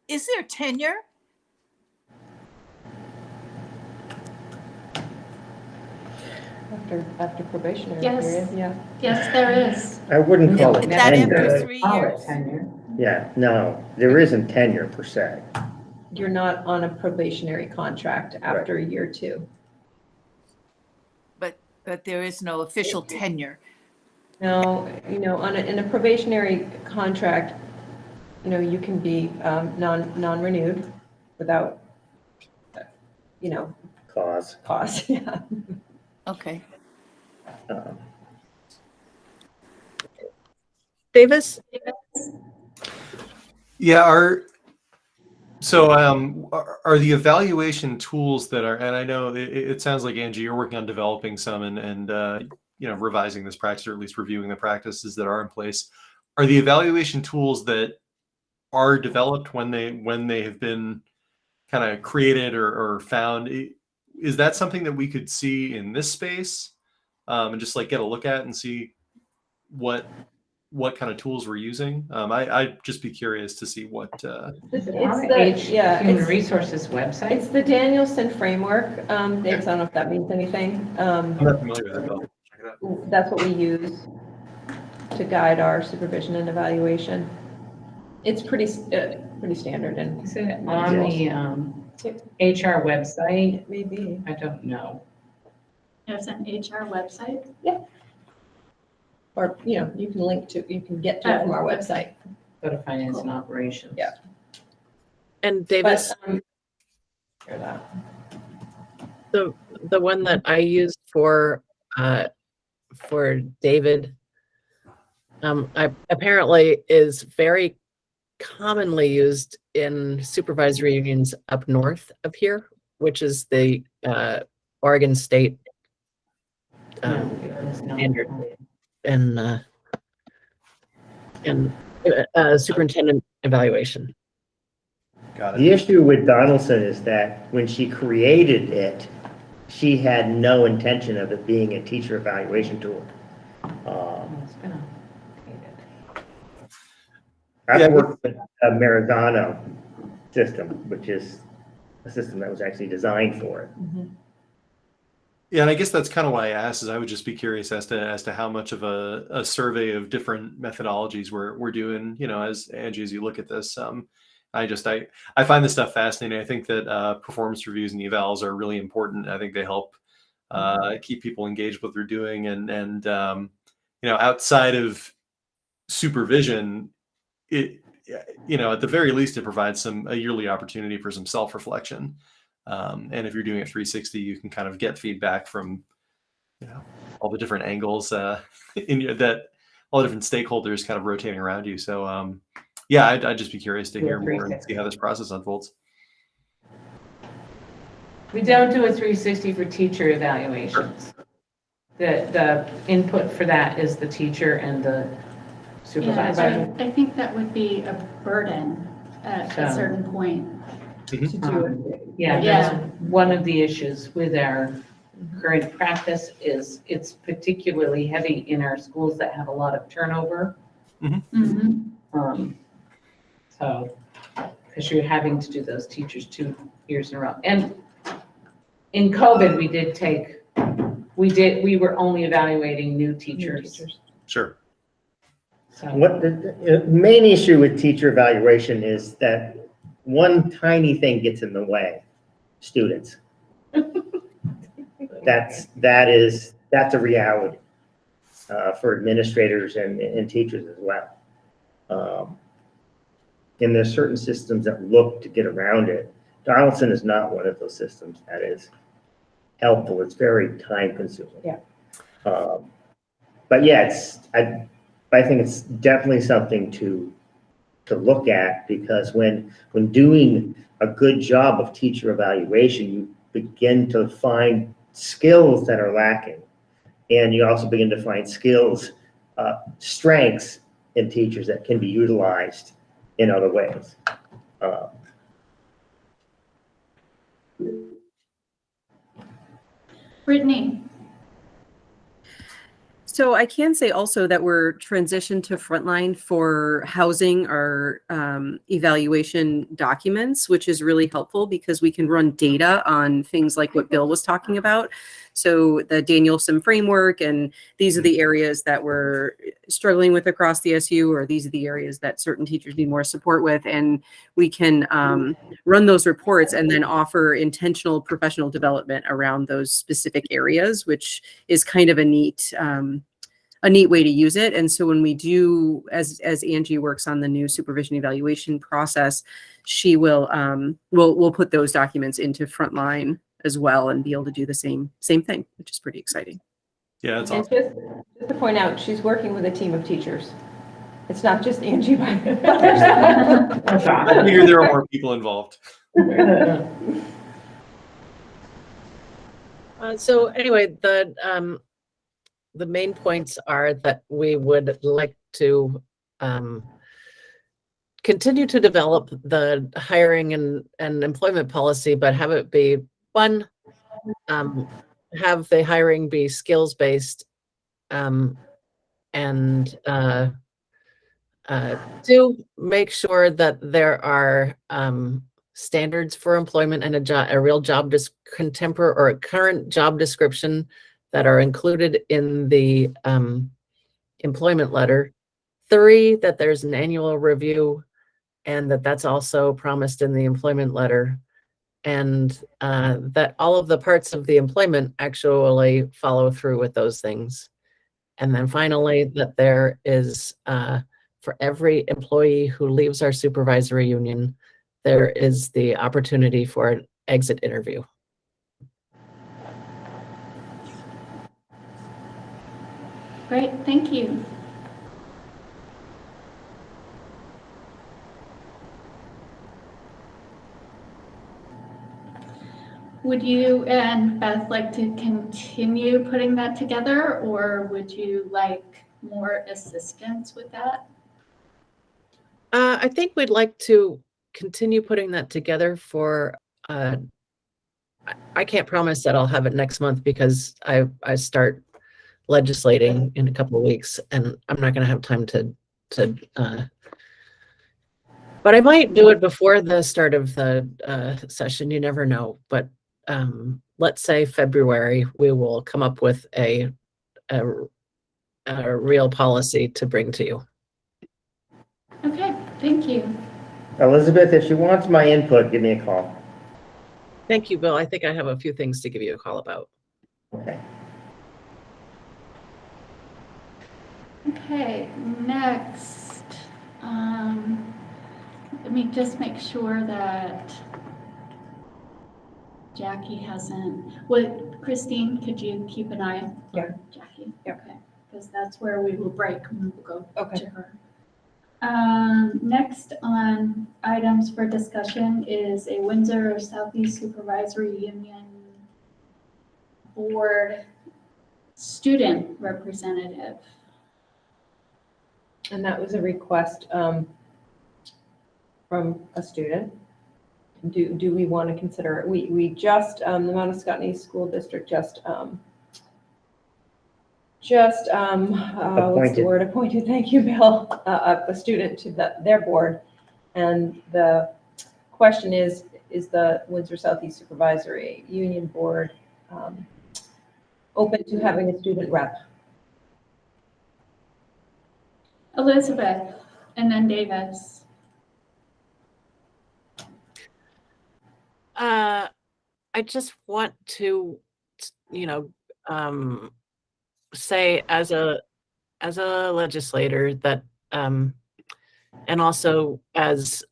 Is there tenure? After probationary Yes. period, yeah. Yes, there is. I wouldn't call it Is that after tenure. 3 years? Yeah, no, there isn't tenure per se. You're not on a probationary contract after year 2. But there is no official tenure. No, in a probationary contract, you can be non-renewed without cause. Yeah. Okay. Um, Davis? Yeah, are the evaluation tools that are, and I know it sounds like, Angie, you're working on developing some and revising this practice, or at least reviewing the practices that are in place. Are the evaluation tools that are developed when they have been kind of created or found, is that something that we could see in this space, and just like get a look at and see what kind of tools we're using? I'd just be curious to see what. It's On the, Human Resources website. It's the Danielson framework. Davis, I don't know if that means anything. I'm not familiar with it, but I'll check it out. That's what we use to guide our supervision and evaluation. It's pretty standard and Is it on the HR website? maybe. I don't know. There's an HR website. Or, you can get to it from our website. Go to Finance and Operations. Yeah. And Davis, Hear that. the one that I used for David, I apparently is very commonly used in supervisory unions up north of here, which is the Oregon State standard and superintendent evaluation. Got it. The issue with Donaldson is that when she created it, she had no intention of it being a teacher evaluation tool. It's been I've worked with a Marizano system, which is a system that was actually designed for it. Yeah, and I guess that's kind of why I asked, is I would just be curious as to how much of a survey of different methodologies we're doing, as Angie, as you look at this. I find this stuff fascinating. I think that performance reviews and evals are really important. I think they help keep people engaged with what they're doing, and outside of supervision, it at the very least it provides a yearly opportunity for some self-reflection. And if you're doing it 360, you can kind of get feedback from all the different angles that all the different stakeholders kind of rotating around you. So I'd just be curious to hear more and see how this process unfolds. We don't do a 360 for teacher evaluations. The input for that is the teacher and the supervisor. Yeah, I think that would be a burden at a certain point. Yeah, that's one of the issues with our current practice is it's particularly heavy in our schools that have a lot of turnover. So, because you're having to do those teachers 2 years in a row. And in COVID, we were only evaluating new teachers. Sure. So, What the main issue with teacher evaluation is that one tiny thing gets in the way: students. That's a reality for administrators and teachers as well. And there's certain systems that look to get around it. Donaldson is not one of those systems that is helpful. It's very time consuming. Yeah. But yeah, I think it's definitely something to look at, because when doing a good job of teacher evaluation, you begin to find skills that are lacking. And you also begin to find strengths in teachers that can be utilized in other ways. Brittany. So I can say also that we're transitioned to Frontline for housing our evaluation documents, which is really helpful because we can run data on things like what Bill was talking about. So the Danielson framework, and these are the areas that we're struggling with across the SU, or these are the areas that certain teachers need more support with. And we can run those reports and then offer intentional professional development around those specific areas, which is kind of a neat way to use it. And so when we do, as Angie works on the new supervision evaluation process, she will we'll put those documents into Frontline as well and be able to do the same thing, which is pretty exciting. Yeah, that's And awesome. just to point out, she's working with a team of teachers. It's not just Angie by I figured there were more people involved. So anyway, the main points are that we would like to continue to develop the hiring and employment policy, but have it be one, have the hiring be skills-based, and two, make sure that there are standards for employment and a real job contemporary or a current job description that are included in the employment letter. Three, that there's an annual review and that's also promised in the employment letter, and that all of the parts of the employment actually follow through with those things. And then finally, that there is, for every employee who leaves our supervisory union, there is the opportunity for an exit interview. Great, thank you. Would you and Beth like to continue putting that together, or would you like more assistance with that? I think we'd like to continue putting that together for, I can't promise that I'll have it next month because I start legislating in a couple of weeks and I'm not going to have time to but I might do it before the start of the session. You never know, but let's say February, we will come up with a real policy to bring to you. Okay, thank you. Elizabeth, if she wants my input, give me a call. Thank you, Bill. I think I have a few things to give you a call about. Okay. Okay, next, let me just make sure that Jackie hasn't, Christine, could you keep an eye on Jackie? Yep. Okay, because that's where we will break and we'll go Okay. to her. Next on items for discussion is a Windsor Southeast Supervisory Union Board student representative. And that was a request from a student. Do we want to consider it? We just, the Mount Scottney School District just what's the word, appointed, thank you, Bill, a student to their board. And the question is the Windsor Southeast Supervisory Union Board open to having a student rep? Elizabeth, and then Davis. I just want to, say as a legislator that, and also as,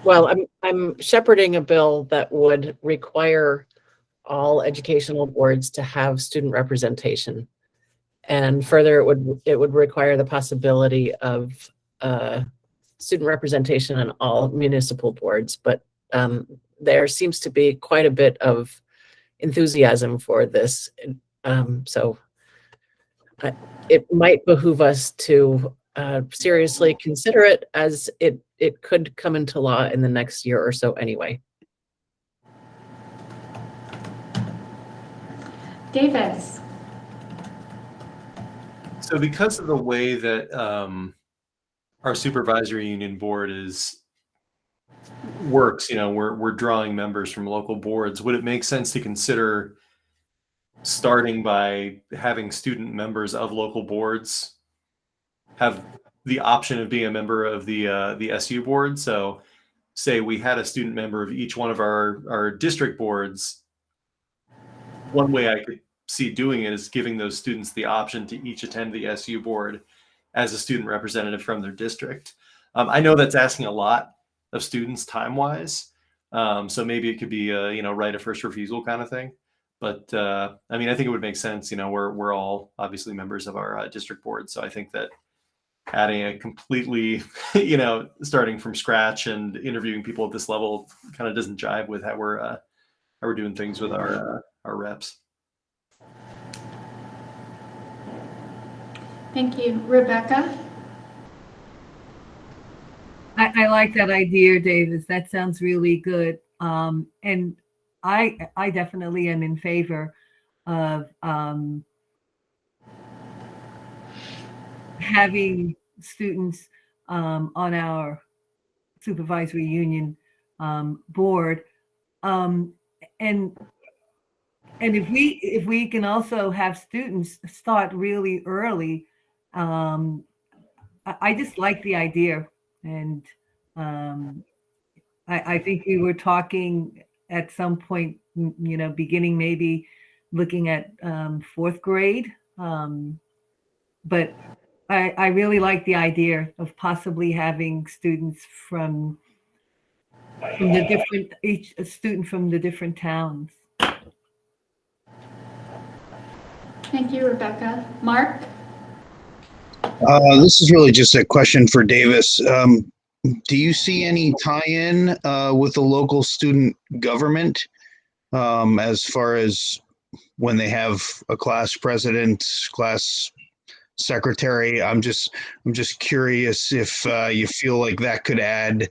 well, I'm shepherding a bill that would require all educational boards to have student representation. And further, it would require the possibility of student representation on all municipal boards. But there seems to be quite a bit of enthusiasm for this. So it might behoove us to seriously consider it, as it could come into law in the next year or so anyway. Davis. So because of the way that our supervisory union board works, we're drawing members from local boards, would it make sense to consider starting by having student members of local boards have the option of being a member of the SU board? So say we had a student member of each one of our district boards. One way I could see doing it is giving those students the option to each attend the SU board as a student representative from their district. I know that's asking a lot of students time-wise, So maybe it could be a, right of first refusal kind of thing. But I mean, I think it would make sense. We're all obviously members of our district board, so I think that adding a completely, starting from scratch and interviewing people at this level kind of doesn't jive with how we're doing things with our reps. Thank you. Rebecca? I like that idea, Davis. That sounds really good. And I definitely am in favor of having students on our supervisory union board. And if we can also have students start really early, I just like the idea. And I think we were talking at some point, beginning maybe looking at fourth grade. But I really like the idea of possibly having students from each student from the different towns. Thank you, Rebecca. Mark? This is really just a question for Davis. Do you see any tie-in with the local student government as far as when they have a class president, class secretary? I'm just curious if you feel like that could add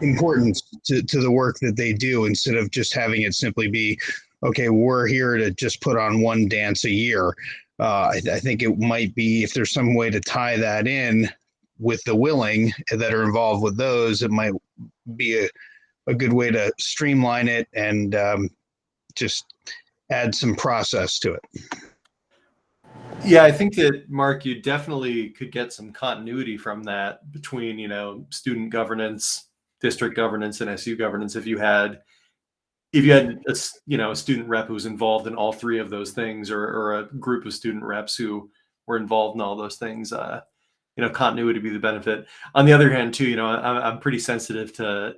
importance to the work that they do, instead of just having it simply be, okay, we're here to just put on one dance a year. I think it might be, if there's some way to tie that in with the willing that are involved with those, it might be a good way to streamline it and just add some process to it. Yeah, I think that, Mark, you definitely could get some continuity from that between, student governance, district governance, and SU governance. If you had a student rep who was involved in all three of those things, or a group of student reps who were involved in all those things, continuity would be the benefit. On the other hand, too, I'm pretty sensitive to,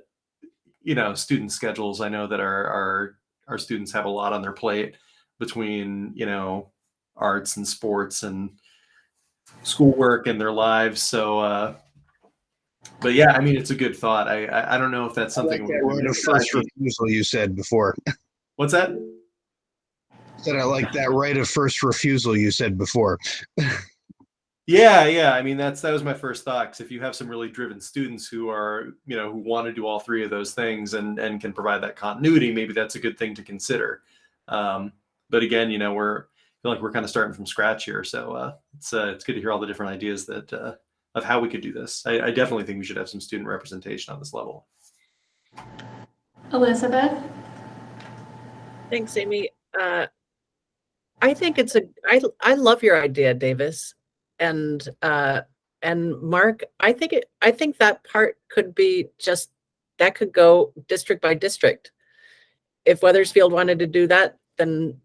student schedules. I know that our students have a lot on their plate between, arts and sports and schoolwork and their lives. So, but yeah, I mean, it's a good thought. I don't know if that's something. Like that right of first refusal you said before. What's that? Said I like that right of first refusal you said before. Yeah. I mean, that was my first thought. Because if you have some really driven students who are, who want to do all three of those things and can provide that continuity, maybe that's a good thing to consider. But again, I feel like we're kind of starting from scratch here. So it's good to hear all the different ideas that of how we could do this. I definitely think we should have some student representation on this level. Elizabeth? Thanks, Amy. I think I love your idea, Davis. And Mark, I think that part could be that could go district by district. If Wethersfield wanted to do that, then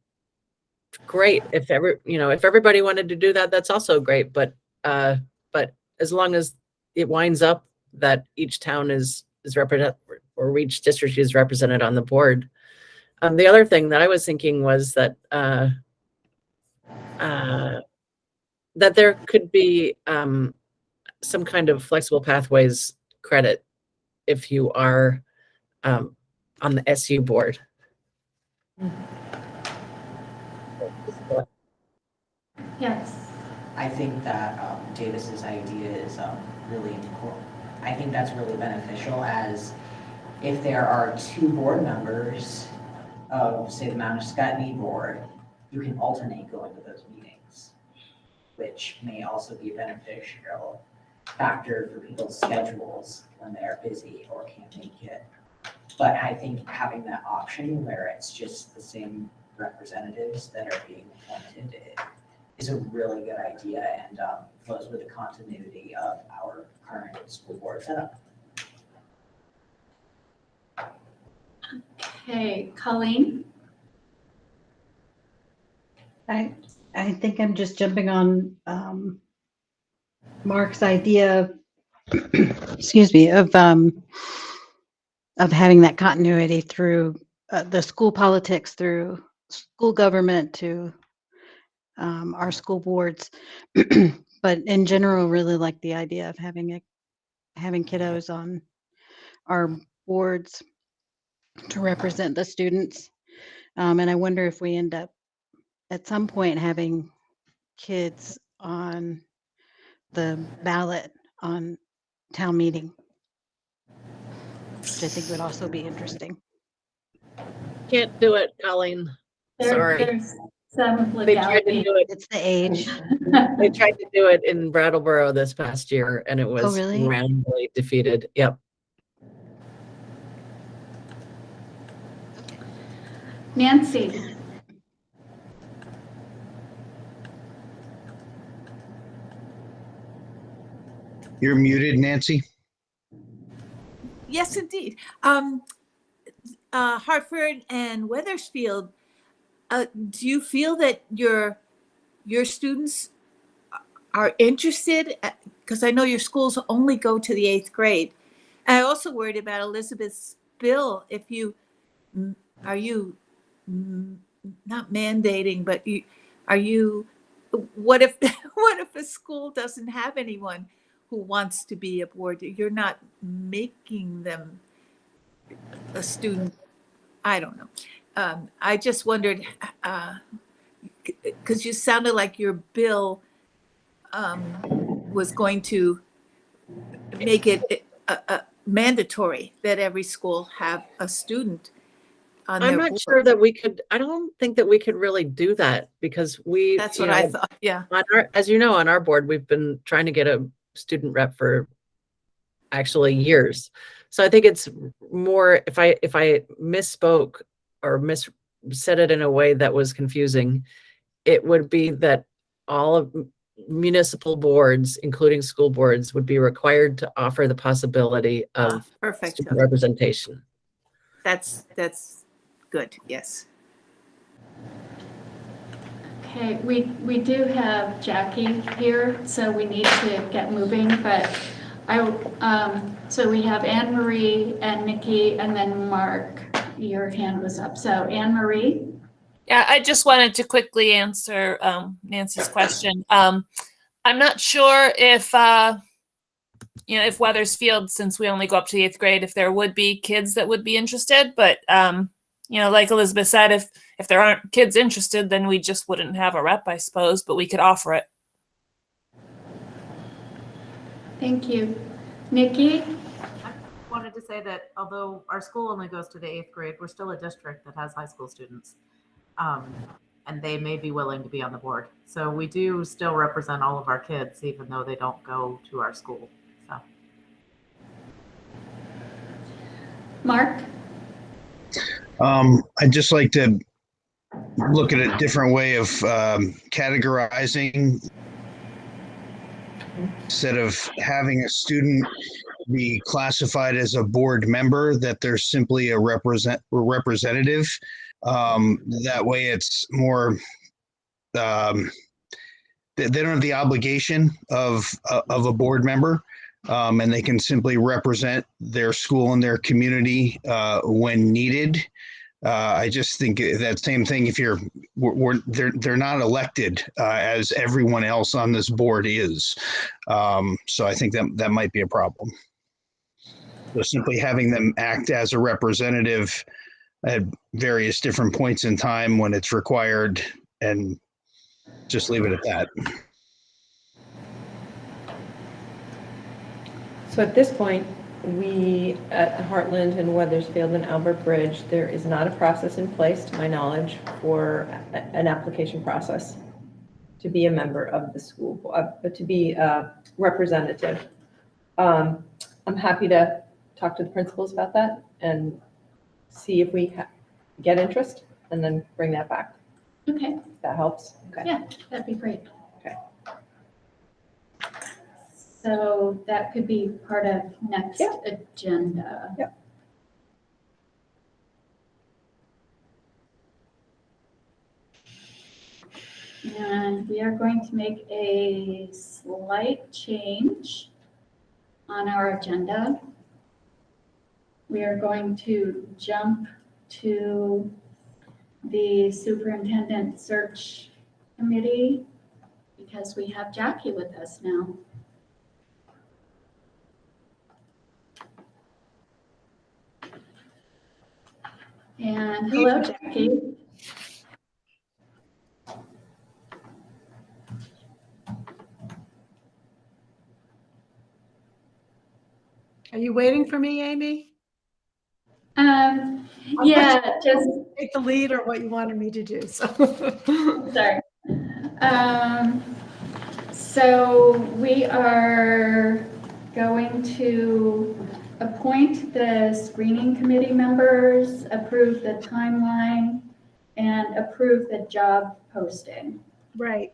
great. If everybody wanted to do that, that's also great. But as long as it winds up that each town is represented, or each district is represented on the board. The other thing that I was thinking was that that there could be some kind of flexible pathways credit if you are on the SU board. Yes. I think that Davis's idea is really important. I think that's really beneficial, as if there are two board members of, say, the Mount Scottney board, you can alternate going to those meetings, which may also be a beneficial factor for people's schedules when they're busy or can't make it. But I think having that option where it's just the same representatives that are being appointed is a really good idea, and flows with the continuity of our current school board setup. Okay, Colleen? I think I'm just jumping on Mark's idea excuse me, of having that continuity through the school politics, through school government to our school boards. But in general, really like the idea of having kiddos on our boards to represent the students. And I wonder if we end up at some point having kids on the ballot on town meeting, which I think would also be interesting. Can't do it, Colleen. Sorry. There's some They tried to legality. do it. It's the age. They tried to do it in Brattleboro this past year, and it was really? roundly defeated. Yep. Nancy, You're muted, Nancy. Yes, indeed. Hartford and Weathersfield, do you feel that your students are interested? Because I know your schools only go to the 8th grade. And I also worried about Elizabeth's bill. If you are you not mandating, but what if what if a school doesn't have anyone who wants to be a board? You're not making them a student. I don't know. I just wondered, because you sounded like your bill was going to make it mandatory that every school have a student on their I'm not board. sure that we could, I don't think that we could really do that because we, That's you what I know, thought. Yeah. on our, as you know, on our board, we've been trying to get a student rep for actually years. So I think it's more, if I misspoke or said it in a way that was confusing, it would be that all of municipal boards, including school boards, would be required to offer the possibility of Perfect. student representation. That's good. Yes. okay, we do have Jackie here, so we need to get moving, but so we have Anne Marie and Nikki and then Mark, your hand was up. So Anne Marie. Yeah, I just wanted to quickly answer Nancy's question. I'm not sure if if Weathersfield, since we only go up to the 8th grade, if there would be kids that would be interested, but like Elizabeth said, if there aren't kids interested, then we just wouldn't have a rep, I suppose, but we could offer it. Thank you. Nikki? I wanted to say that although our school only goes to the 8th grade, we're still a district that has high school students. And they may be willing to be on the board. So we do still represent all of our kids, even though they don't go to our school. So. Mark? I'd just like to look at a different way of categorizing. Instead of having a student be classified as a board member, that they're simply a representative. That way it's more, they don't have the obligation of a board member, and they can simply represent their school and their community when needed. I just think that same thing, if they're not elected as everyone else on this board is. So I think that might be a problem. So simply having them act as a representative at various different points in time when it's required, and just leave it at that. So at this point, we at Heartland and Weathersfield and Albert Bridge, there is not a process in place, to my knowledge, for an application process to be a member of the school, but to be a representative. I'm happy to talk to the principals about that and see if we get interest and then bring that back. Okay. If that helps. Okay. Yeah, that'd be great. Okay. So that could be part of next agenda. Yep. And we are going to make a slight change on our agenda. We are going to jump to the superintendent search committee because we have Jackie with us now. And hello, Jackie. Are you waiting for me, Amy? Yeah, just take the lead or what you wanted me to do. So sorry. So we are going to appoint the screening committee members, approve the timeline, and approve the job posting. right.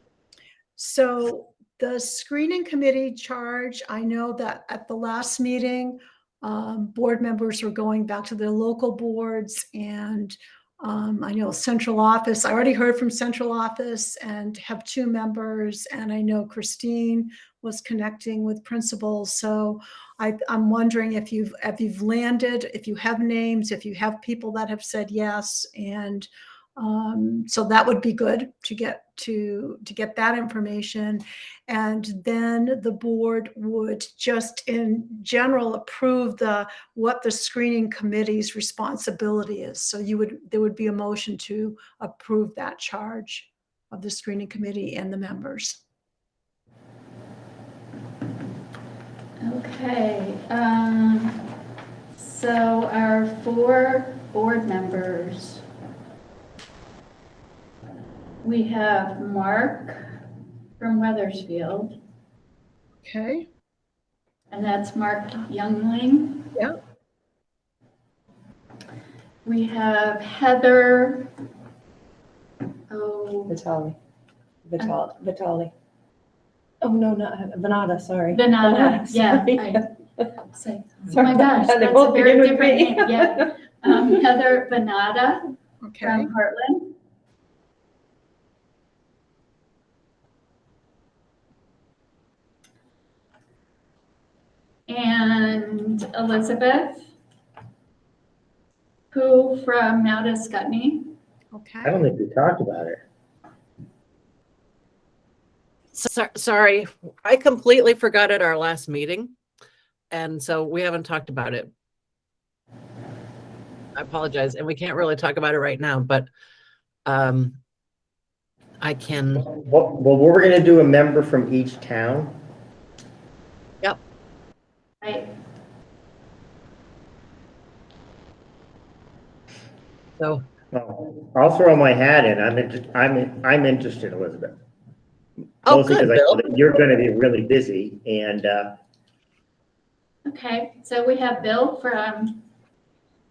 So the screening committee charge, I know that at the last meeting, board members were going back to their local boards, and I know central office, I already heard from central office and have 2 members, and I know Christine was connecting with principals. So I'm wondering if you've landed, if you have names, if you have people that have said yes, and so that would be good to get that information. And then the board would just in general approve what the screening committee's responsibility is. So there would be a motion to approve that charge of the screening committee and the members. Okay, so our 4 board members. We have Mark from Weathersfield. Okay. And that's Mark Youngling. Yep. We have Heather. Vitali. Oh, no, not Venata, sorry. Venata, yeah. Sorry. Oh my gosh, They that's a both very begin with different V. name, yeah. Heather Venata Okay. from Heartland. And Elizabeth, who from Mount Escutney. Okay. I don't think we talked about it. Sorry, I completely forgot at our last meeting, and so we haven't talked about it. I apologize, and we can't really talk about it right now, but I can. Well, we're gonna do a member from each town. Yep. Right. So Well, I'll throw my hat in. I'm interested, Elizabeth. Oh, Mostly good, because I know Bill. that you're gonna be really busy and, Okay, so we have Bill from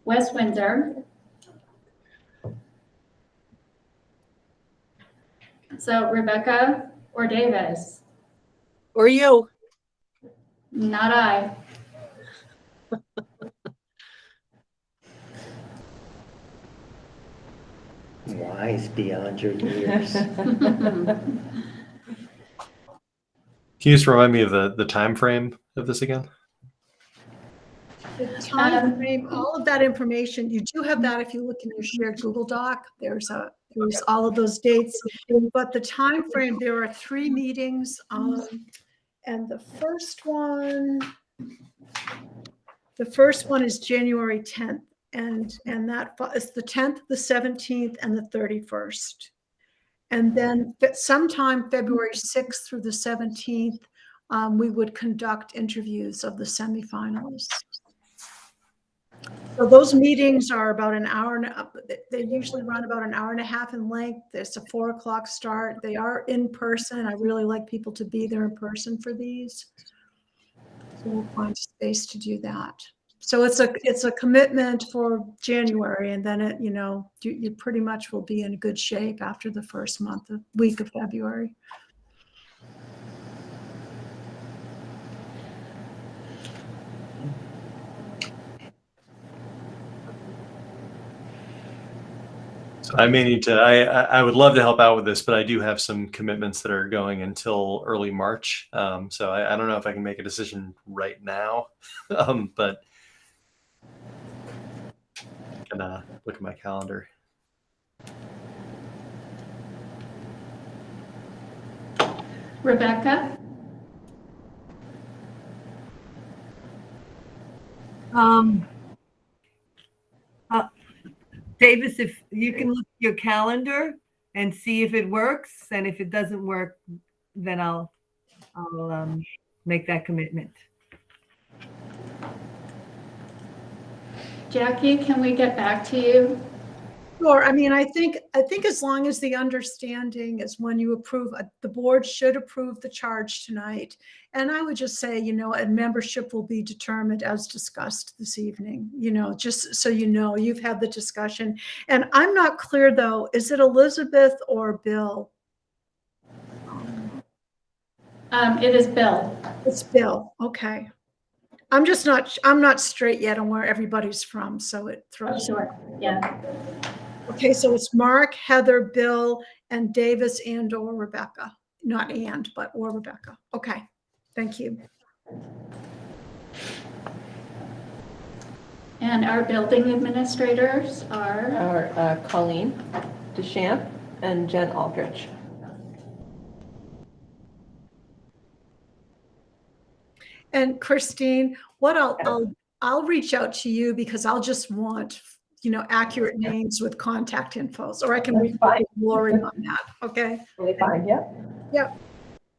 West Windsor. So Rebecca or Davis? Or you. Not I. wise beyond your years. Can you just remind me of the time frame of this again? The time frame, all of that information, you do have that if you look in your shared Google Doc. There's all of those dates. But the time frame, there are 3 meetings. And the first one is January 10th. And that is the 10th, the 17th, and the 31st. And then sometime February 6th through the 17th, we would conduct interviews of the semifinalists. So those meetings are about an hour, they usually run about an hour and a half in length. There's a 4 o'clock start. They are in person. I really like people to be there in person for these. So we'll find space to do that. So it's a commitment for January, and then you pretty much will be in good shape after the first week of February. So I may need to, I would love to help out with this, but I do have some commitments that are going until early March. So I don't know if I can make a decision right now, but I can look at my calendar. Rebecca? Davis, if you can look at your calendar and see if it works, and if it doesn't work, then I'll make that commitment. Jackie, can we get back to you? Sure. I mean, I think as long as the understanding is when you approve, the board should approve the charge tonight. And I would just say, a membership will be determined as discussed this evening, just so you've had the discussion. And I'm not clear though, is it Elizabeth or Bill? It is Bill. It's Bill. Okay. I'm not straight yet on where everybody's from, so it throws. Sure. Yeah. Okay, so it's Mark, Heather, Bill, and Davis and/or Rebecca. Not and, but or Rebecca. Okay, thank you. And our building administrators are? Colleen Deschamps and Jen Aldrich. And Christine, what I'll reach out to you because I'll just want accurate names with contact infos, or I can reply to Lori on that. Okay. Really fine. Yep. Yep.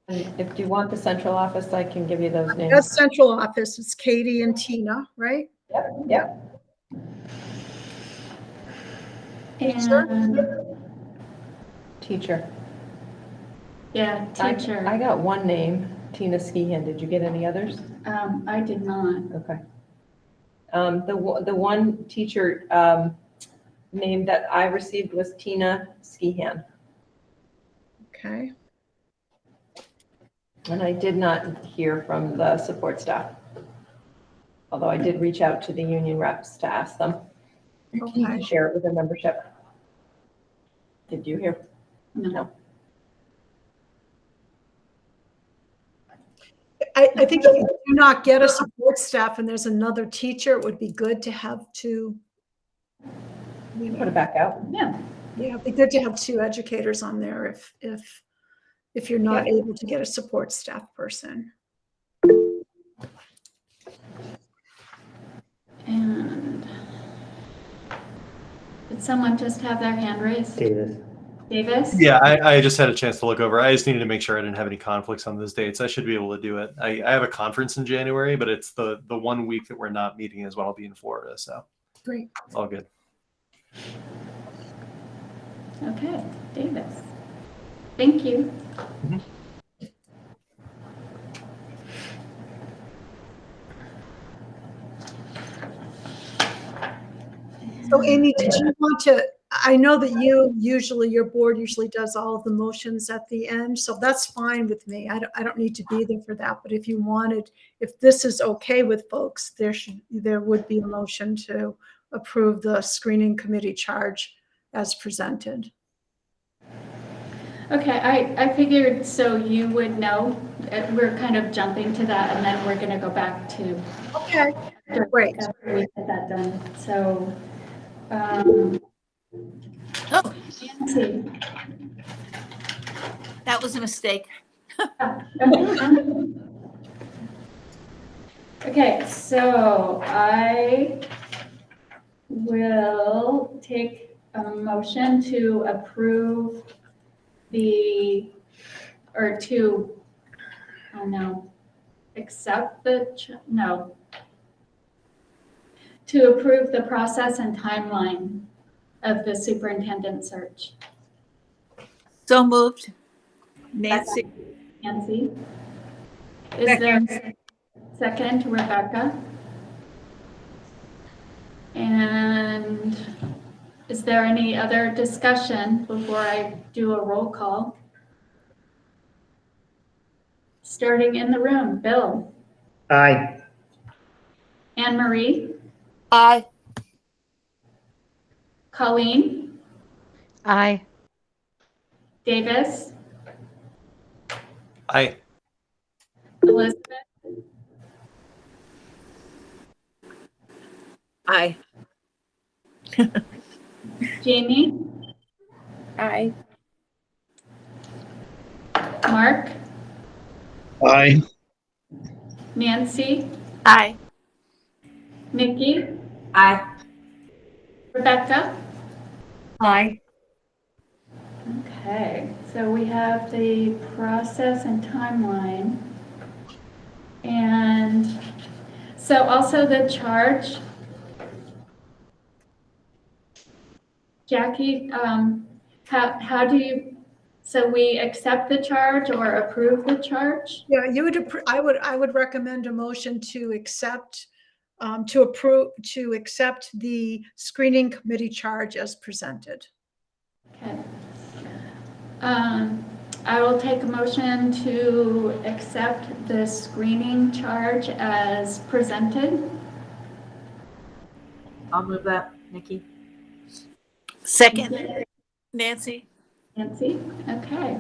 And if you want the central office, I can give you those names. That's central office. It's Katie and Tina, right? Yep. Yep. And Teacher. yeah, teacher. I got one name, Tina Skehan. Did you get any others? I did not. Okay. The one teacher name that I received was Tina Skehan. Okay. And I did not hear from the support staff. Although I did reach out to the union reps to ask them to share it with their membership. Did you hear? No. I think if you do not get a support staff and there's another teacher, it would be good to have two. Put it back out. Yeah. Yeah, it'd be good to have two educators on there if you're not able to get a support staff person. And did someone just have their hand raised? Davis. Davis? Yeah, I just had a chance to look over. I just needed to make sure I didn't have any conflicts on those dates. I should be able to do it. I have a conference in January, but it's the 1 week that we're not meeting is when I'll be in Florida. So Great. it's all good. Okay, Davis. Thank you. Mm-hmm. So Amy, did you want to, I know that your board usually does all of the motions at the end, so that's fine with me. I don't need to be there for that, but if you wanted, if this is okay with folks, there would be a motion to approve the screening committee charge as presented. Okay, I figured so you would know. We're kind of jumping to that, and then we're going to go back to. Okay, great. After we get that done. So, Nancy. That was a mistake. Okay, so I will take a motion to approve to approve the process and timeline of the superintendent search. So moved. Nancy. Nancy. Is there a second, Rebecca? And is there any other discussion before I do a roll call? Starting in the room, Bill. Aye. Anne Marie. Aye. Colleen. Aye. Davis, Aye. Elizabeth, Aye. Jamie, Aye. Mark, Aye. Nancy, Aye. Nikki, Aye. Rebecca. Aye. Okay, so we have the process and timeline. And so also the charge. Jackie, how do you, so we accept the charge or approve the charge? Yeah, you would, I would recommend a motion to accept, to approve, to accept the screening committee charge as presented. Okay. I will take a motion to accept the screening charge as presented. I'll move that, Nikki. Second. Nancy. Nancy, okay.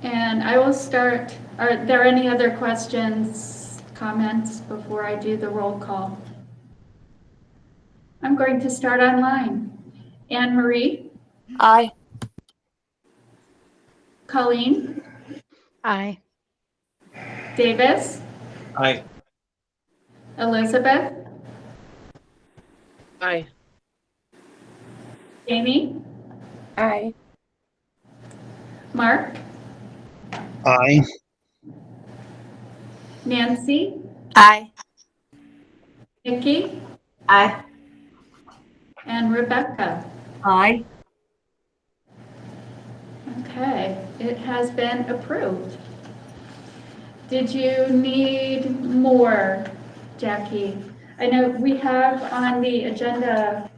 And I will start, are there any other questions, comments before I do the roll call? I'm going to start online. Anne Marie, Aye. Colleen, Aye. Davis, Aye. Elizabeth, Aye. Jamie, Aye. Mark, Aye. Nancy, Aye. Nikki, Aye. and Rebecca. Aye. Okay, it has been approved. Did you need more, Jackie? I know we have on the agenda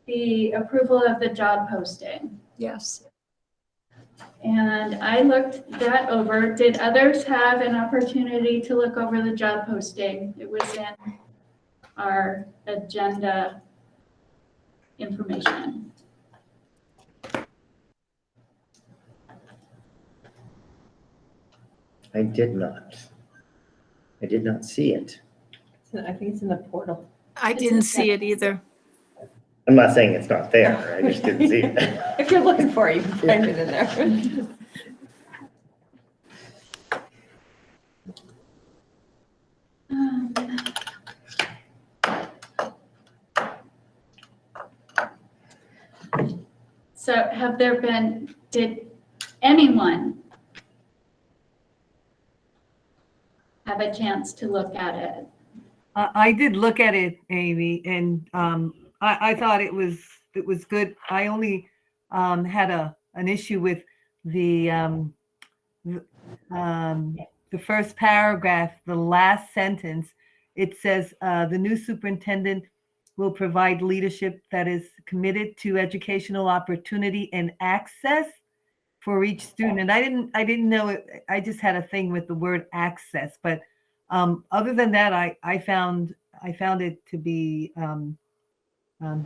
the approval of the job posting. Yes. And I looked that over. Did others have an opportunity to look over the job posting? It was in our agenda information. I did not. I did not see it. I think it's in the portal. I didn't see it either. I'm not saying it's not there, I just didn't see it. If you're looking for it, you can find it in there. So have there been, did anyone have a chance to look at it? I did look at it, Amy, and I thought it was good. I only had an issue with the first paragraph, the last sentence. It says the new superintendent will provide leadership that is committed to educational opportunity and access for each student. And I didn't know it. I just had a thing with the word access, but other than that, I found it to be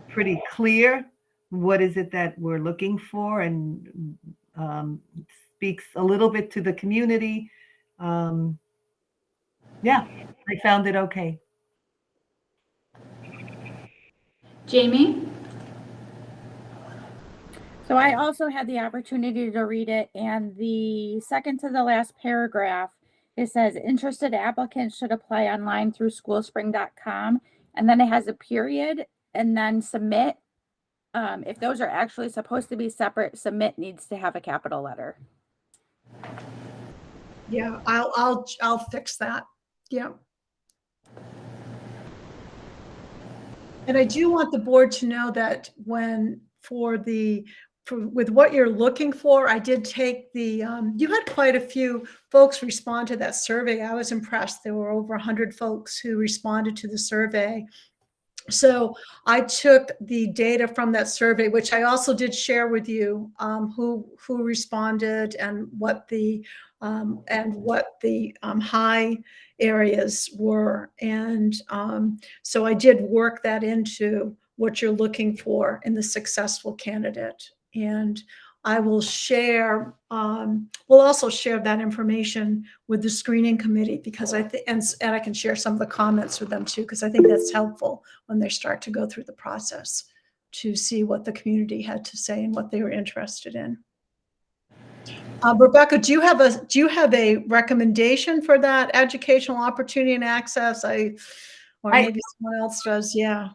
pretty clear. What is it that we're looking for, and speaks a little bit to the community. Yeah, I found it okay. Jamie? So I also had the opportunity to read it, and the second to the last paragraph, it says interested applicants should apply online through schoolspring.com, and then it has a period and then submit. If those are actually supposed to be separate, submit needs to have a capital letter. Yeah, I'll fix that. Yeah. And I do want the board to know that with what you're looking for, I did take the, you had quite a few folks respond to that survey. I was impressed. There were over 100 folks who responded to the survey. So I took the data from that survey, which I also did share with you, who responded and what the high areas were. And so I did work that into what you're looking for in the successful candidate. And I will share, we'll also share that information with the screening committee because I think, and I can share some of the comments with them too, because I think that's helpful when they start to go through the process to see what the community had to say and what they were interested in. Rebecca, do you have a recommendation for that educational opportunity and access? Or maybe someone else does. Yeah.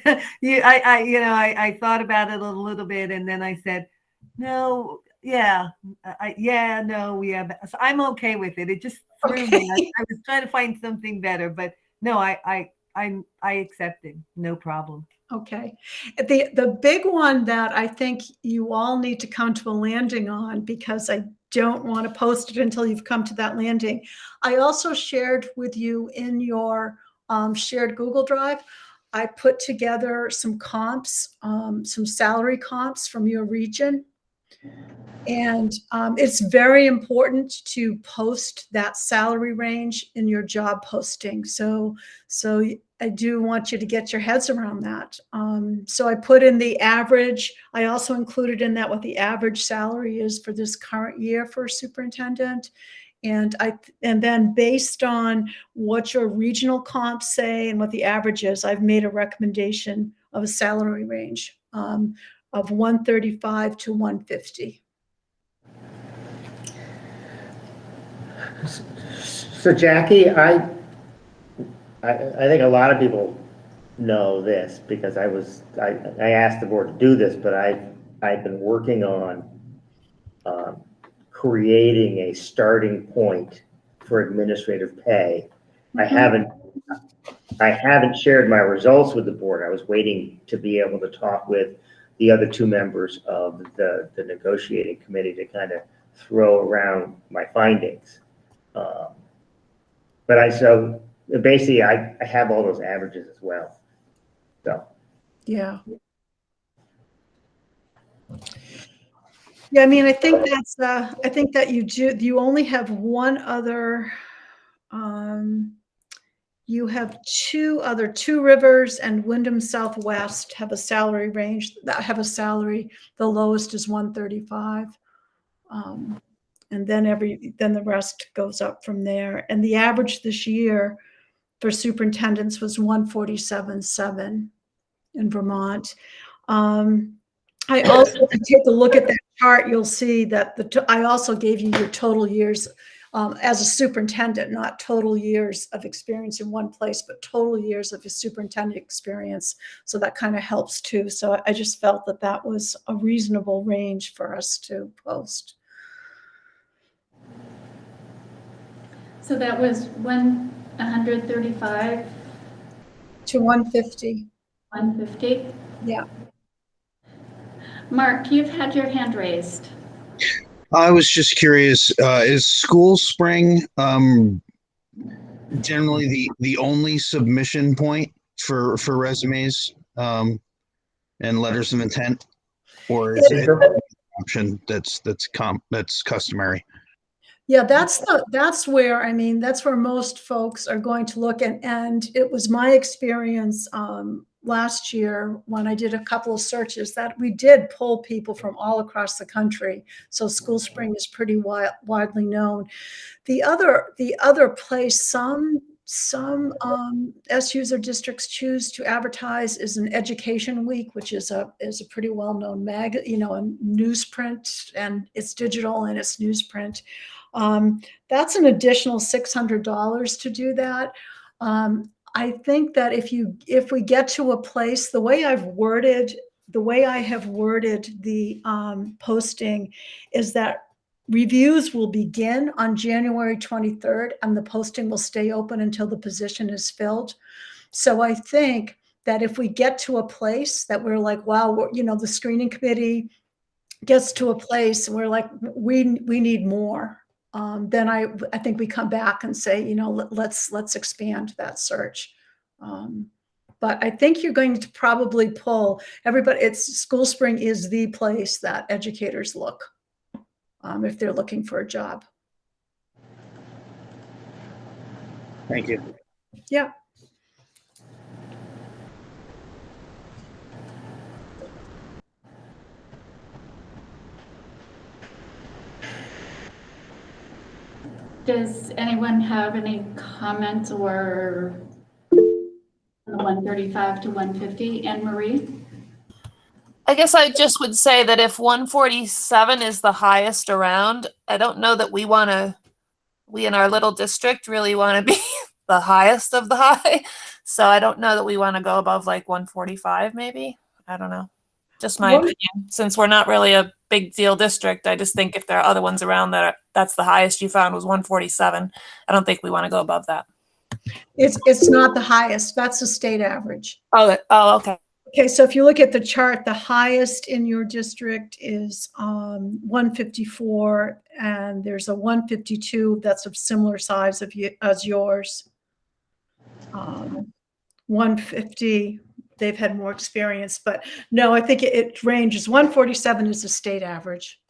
I thought about it a little bit, and then I said, no, yeah, no, we have. So I'm okay with it. It just threw me. I was trying to find something better, but no, I accept it. No problem. Okay. The big one that I think you all need to come to a landing on, because I don't want to post it until you've come to that landing. I also shared with you in your shared Google Drive, I put together some comps, some salary comps from your region. And it's very important to post that salary range in your job posting. So I do want you to get your heads around that. So I put in the average. I also included in that what the average salary is for this current year for a superintendent. And then based on what your regional comps say and what the average is, I've made a recommendation of a salary range of 135 to 150. So Jackie, I think a lot of people know this because I asked the board to do this, but I've been working on creating a starting point for administrative pay. I haven't shared my results with the board. I was waiting to be able to talk with the other two members of the negotiating committee to kind of throw around my findings. So basically I have all those averages as well. So. Yeah. Yeah, I mean, I think that's, I think that you only have one other, you have Two Rivers and Wyndham Southwest have a salary range, that have a salary, the lowest is 135. And then the rest goes up from there. And the average this year for superintendents was 147.7 in Vermont. I also, if you take a look at that chart, you'll see that I also gave you your total years as a superintendent, not total years of experience in one place, but total years of your superintendent experience. So that kind of helps too. So I just felt that that was a reasonable range for us to post. So that was 135 to 150. 150? Yeah. Mark, you've had your hand raised. I was just curious, is School Spring generally the only submission point for resumes and letters of intent? Or is it an option that's customary? Yeah, that's where, I mean, that's where most folks are going to look. And it was my experience last year when I did a couple of searches that we did pull people from all across the country. So School Spring is pretty widely known. The other place some SUs or districts choose to advertise is an Education Week, which is a pretty well-known a newsprint, and it's digital and it's newsprint. That's an additional $600 to do that. I think that if we get to a place, the way I have worded the posting is that reviews will begin on January 23rd and the posting will stay open until the position is filled. So I think that if we get to a place that we're like, wow, the screening committee gets to a place and we're like, we need more. Then I think we come back and say, let's expand that search. But I think you're going to probably pull everybody. School Spring is the place that educators look if they're looking for a job. Thank you. Yeah. Does anyone have any comments or on the 135 to 150? Anne Marie? I guess I just would say that if 147 is the highest around, I don't know that we in our little district really want to be the highest of the high. So I don't know that we want to go above like 145 maybe. I don't know. Just my opinion. Since we're not really a big deal district, I just think if there are other ones around that's the highest you found was 147. I don't think we want to go above that. It's not the highest. That's the state average. Oh, okay. Okay, so if you look at the chart, the highest in your district is 154, and there's a 152 that's of similar size as yours. 150, they've had more experience, but no, I think it ranges. 147 is the state average.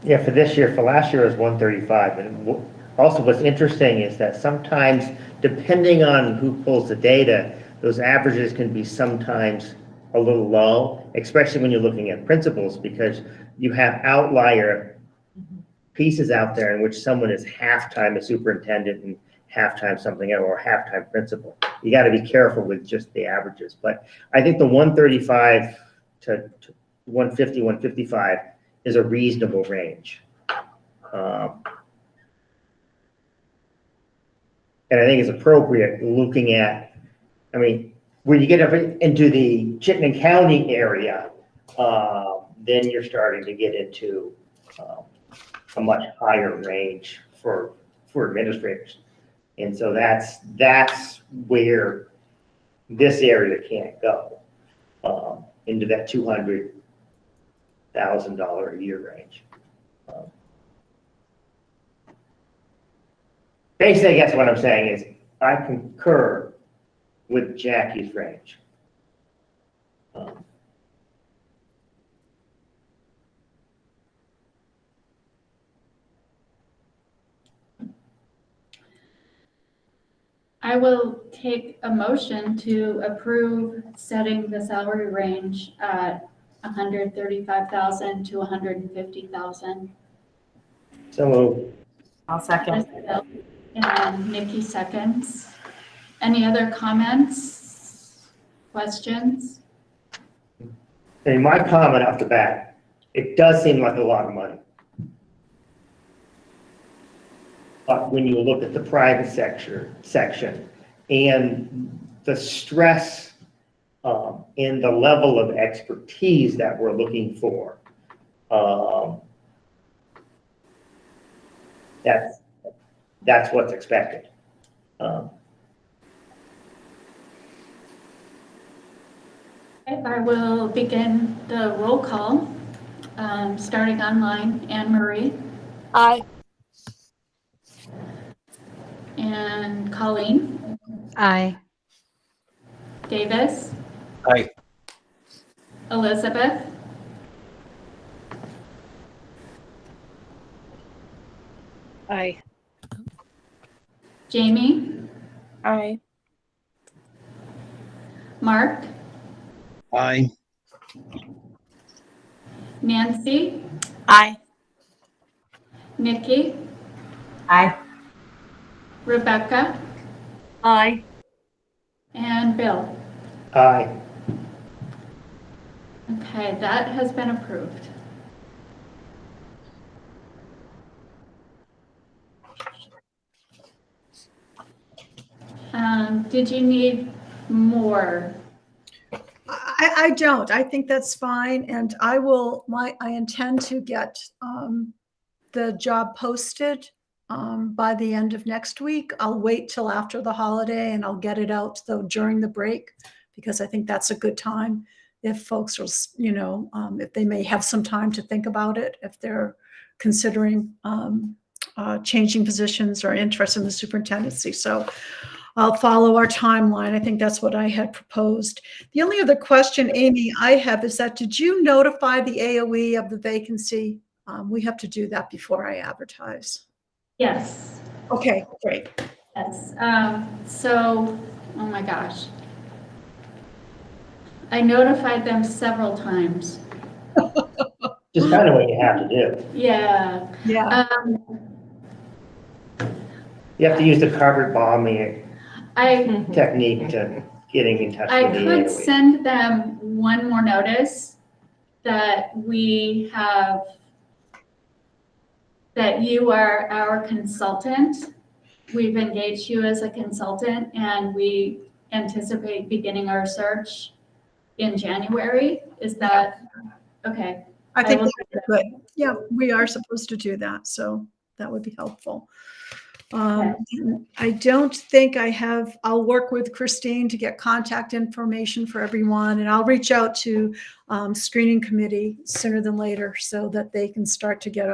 Yeah, for this year, for last year it was 135. And also what's interesting is that sometimes, depending on who pulls the data, those averages can be sometimes a little low, especially when you're looking at principals, because you have outlier pieces out there in which someone is half-time a superintendent and half-time something else, or half-time principal. You got to be careful with just the averages. But I think the 135 to 150, 155 is a reasonable range. And I think it's appropriate looking at, I mean, when you get up into the Chittenden County area, then you're starting to get into a much higher range for administrators. And so that's where this area can't go, into that $200,000 a year range. Basically, I guess what I'm saying is I concur with Jackie's range. I will take a motion to approve setting the salary range at 135,000 to 150,000. So moved. I'll second. And Nikki seconds. Any other comments, questions? And my comment off the bat, it does seem like a lot of money. But when you look at the private section and the stress and the level of expertise that we're looking for, that's what's expected. I will begin the roll call, starting online. Anne Marie. Aye. And Colleen. Aye. Davis. Aye. Elizabeth. Aye. Jamie. Aye. Mark. Aye. Nancy. Aye. Nikki. Aye. Rebecca. Aye. And Bill. Aye. Okay, that has been approved. Did you need more? I don't. I think that's fine. And I intend to get the job posted by the end of next week. I'll wait till after the holiday and I'll get it out though during the break, because I think that's a good time if folks are, if they may have some time to think about it, if they're considering changing positions or interested in the superintendency. So I'll follow our timeline. I think that's what I had proposed. The only other question, Amy, I have is that, did you notify the AOE of the vacancy? We have to do that before I advertise. Yes. Okay, great. Yes. So, oh my gosh. I notified them several times. Just kind of what you have to do. Yeah. Yeah. You have to use the carpet bombing I, technique to getting in touch I with the could 808. send them one more notice that we have, that you are our consultant. We've engaged you as a consultant and we anticipate beginning our search in January. Is that, okay? I think will that's good. Yeah, we are supposed to do that, so that would be helpful. I don't think I have, I'll work with Christine to get contact information for everyone, and I'll reach out to screening committee sooner than later so that they can start to get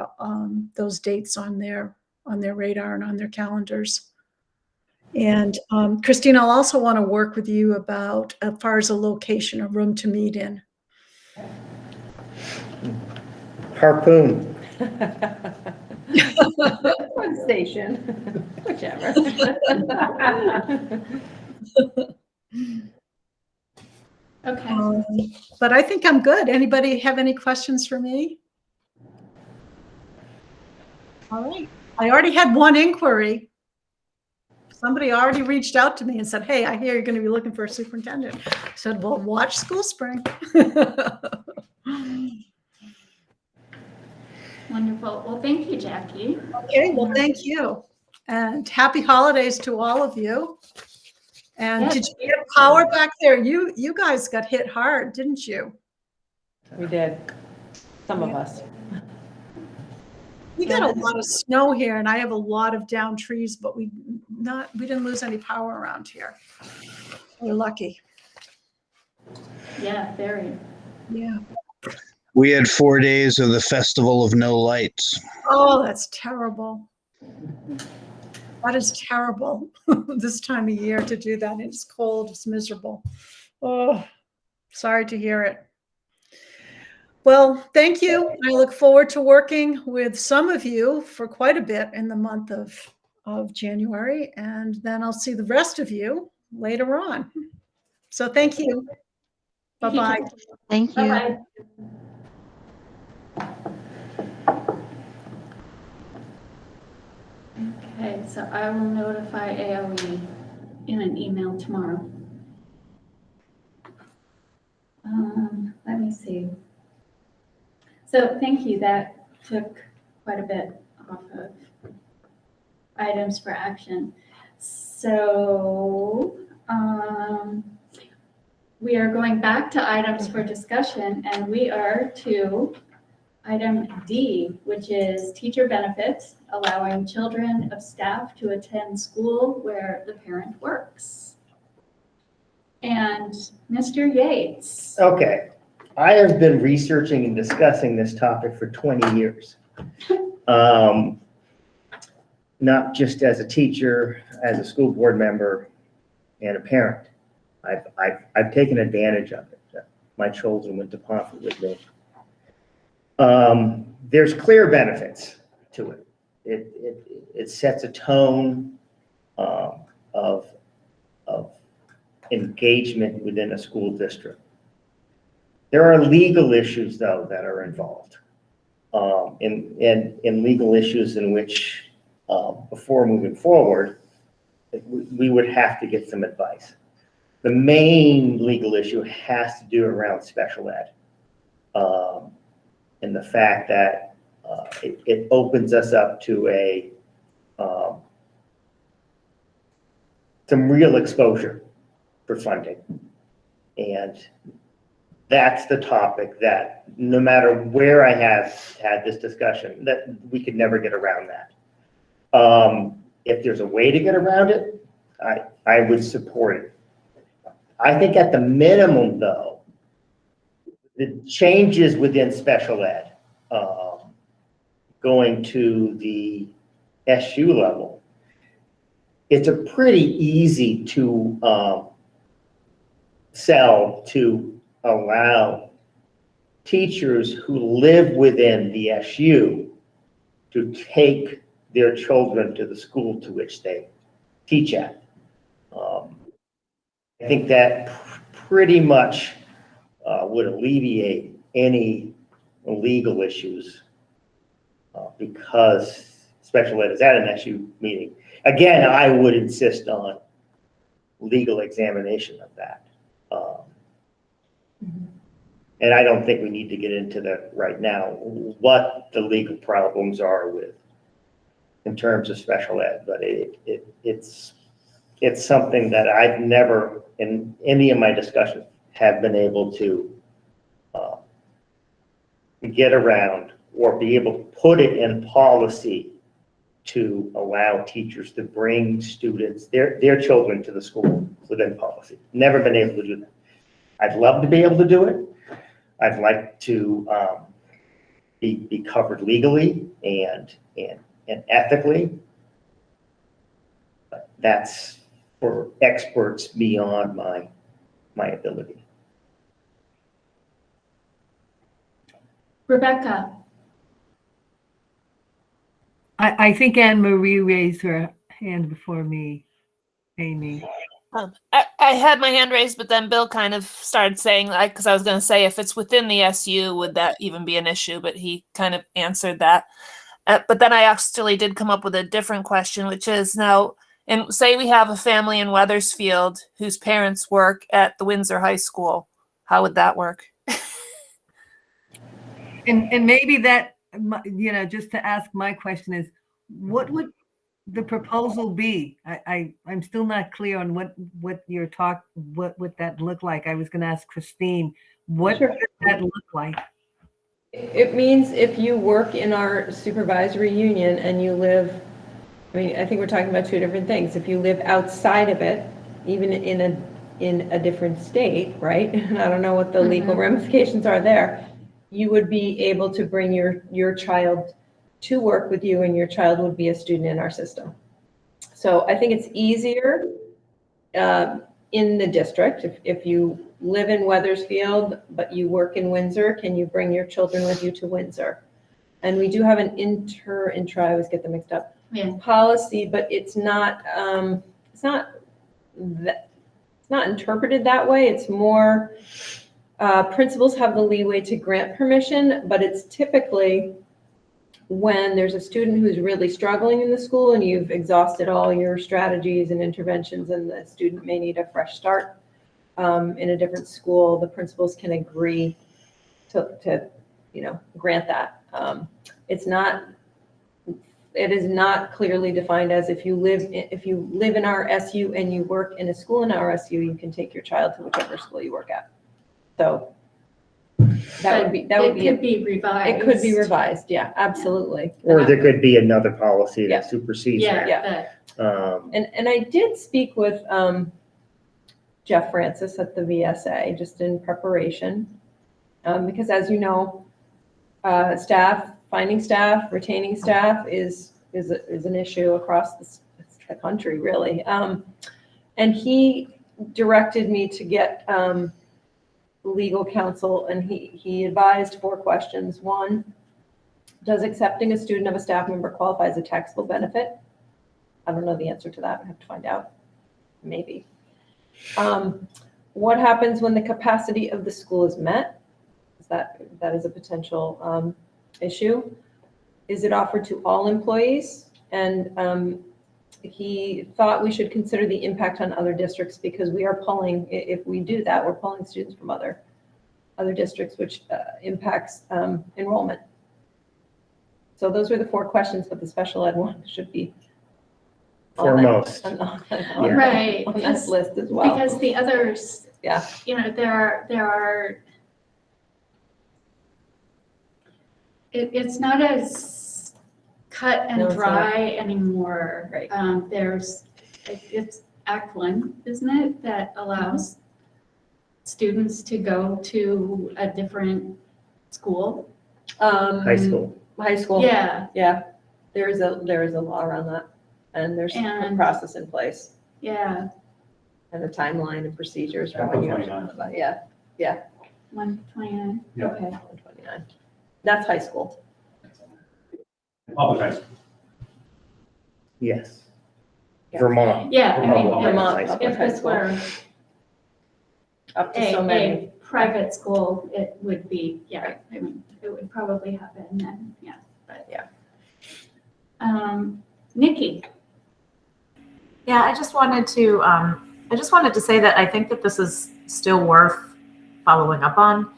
those dates on their radar and on their calendars. And Christine, I'll also want to work with you about, as far as a location, a room to meet in. Harpoon. One station, whichever. Okay. But I think I'm good. Anybody have any questions for me? All right. I already had one inquiry. Somebody already reached out to me and said, hey, I hear you're going to be looking for a superintendent. I said, well, watch School Spring. Wonderful. Well, thank you, Jackie. Okay, well, thank you. And happy holidays to all of you. And Yes. did you get power back there? You guys got hit hard, didn't you? We did. Some of us. We got a lot of snow here and I have a lot of downed trees, but we didn't lose any power around here. We're lucky. Yeah, very. Yeah. We had 4 days of the Festival of No Lights. Oh, that's terrible. That is terrible. This time of year to do that. It's cold, it's miserable. Oh, sorry to hear it. Well, thank you. I look forward to working with some of you for quite a bit in the month of January, and then I'll see the rest of you later on. So thank you. Bye-bye. Thank you. Bye-bye. Okay, so I will notify AOE in an email tomorrow. Let me see. So thank you. That took quite a bit off of items for action. So we are going back to items for discussion, and we are to item D, which is teacher benefits, allowing children of staff to attend school where the parent works. And Mr. Yates. Okay, I have been researching and discussing this topic for 20 years. Not just as a teacher, as a school board member and a parent. I've taken advantage of it. My children went to Pomfret with me. There's clear benefits to it. It sets a tone of engagement within a school district. There are legal issues, though, that are involved. In legal issues in which, before moving forward, we would have to get some advice. The main legal issue has to do around special ed. And the fact that it opens us up to some real exposure for funding. And that's the topic that no matter where I have had this discussion, that we could never get around that. If there's a way to get around it, I would support it. I think at the minimum, though, the changes within special ed, going to the SU level, it's a pretty easy to sell to allow teachers who live within the SU to take their children to the school to which they teach at. I think that pretty much would alleviate any legal issues because special ed is at an SU meeting. again, I would insist on legal examination of that. And I don't think we need to get into that right now, what the legal problems are with, in terms of special ed, but it's something that I've never, in any of my discussions, have been able to get around or be able to put it in policy to allow teachers to bring students, their children to the school within policy. Never been able to do that. I'd love to be able to do it. I'd like to be covered legally and ethically. But that's for experts beyond my ability. Rebecca, I think Anne Marie raised her hand before me, Amy. I had my hand raised, but then Bill kind of started saying, like, because I was going to say, if it's within the SU, would that even be an issue? But he kind of answered that. But then I actually did come up with a different question, which is now, and say we have a family in Wethersfield whose parents work at the Windsor High School. How would that work? And maybe that, just to ask my question is, what would the proposal be? I'm still not clear on what that look like. I was going to ask Christine, what Sure. does that look like? It means if you work in our supervisory union and you live, I think we're talking about two different things. If you live outside of it, even in a different state, right? And I don't know what the legal ramifications are there. You would be able to bring your child to work with you, and your child would be a student in our system. So I think it's easier in the district. If you live in Wethersfield, but you work in Windsor, can you bring your children with you to Windsor? And we do have an intra, I always get them mixed up, policy, but it's not interpreted that way. It's more, principals have the leeway to grant permission, but it's typically when there's a student who's really struggling in the school and you've exhausted all your strategies and interventions and the student may need a fresh start in a different school, the principals can agree to grant that. It is not clearly defined as if you live in our SU and you work in a school in our SU, you can take your child to whichever school you work at. So that would be. It could be revised. It could be revised. Yeah, absolutely. Or there could be another policy that supersedes Yeah, that. And I did speak with Jeff Francis at the VSA just in preparation, because as you know, finding staff, retaining staff is an issue across the country, really. And he directed me to get legal counsel, and he advised 4 questions. 1, does accepting a student of a staff member qualify as a taxable benefit? I don't know the answer to that. I have to find out. Maybe. What happens when the capacity of the school is met? That is a potential issue. Is it offered to all employees? And he thought we should consider the impact on other districts, because we are pulling, if we do that, we're pulling students from other districts, which impacts enrollment. So those were the 4 questions, but the special ed one should be Foremost. on Right. that list as well. Because the others, Yeah. there are, it's not as cut and No, it's dry anymore. Right. It's Ackland, isn't it, that allows students to go to a different school? High school. High school. Yeah. Yeah. There is a law around that, and there's a process in place Yeah, and a timeline and procedures for Yeah, when you. 129. Yeah. 129. Yeah. Okay. 129. That's high school. Public high school. Yes. Yeah. Vermont. Yeah, I mean, Vermont if public high this school. were Up to so many. a private school, it would be, I mean, it would probably happen then, but. Yeah. Nikki, Yeah, I just wanted to say that I think that this is still worth following up on,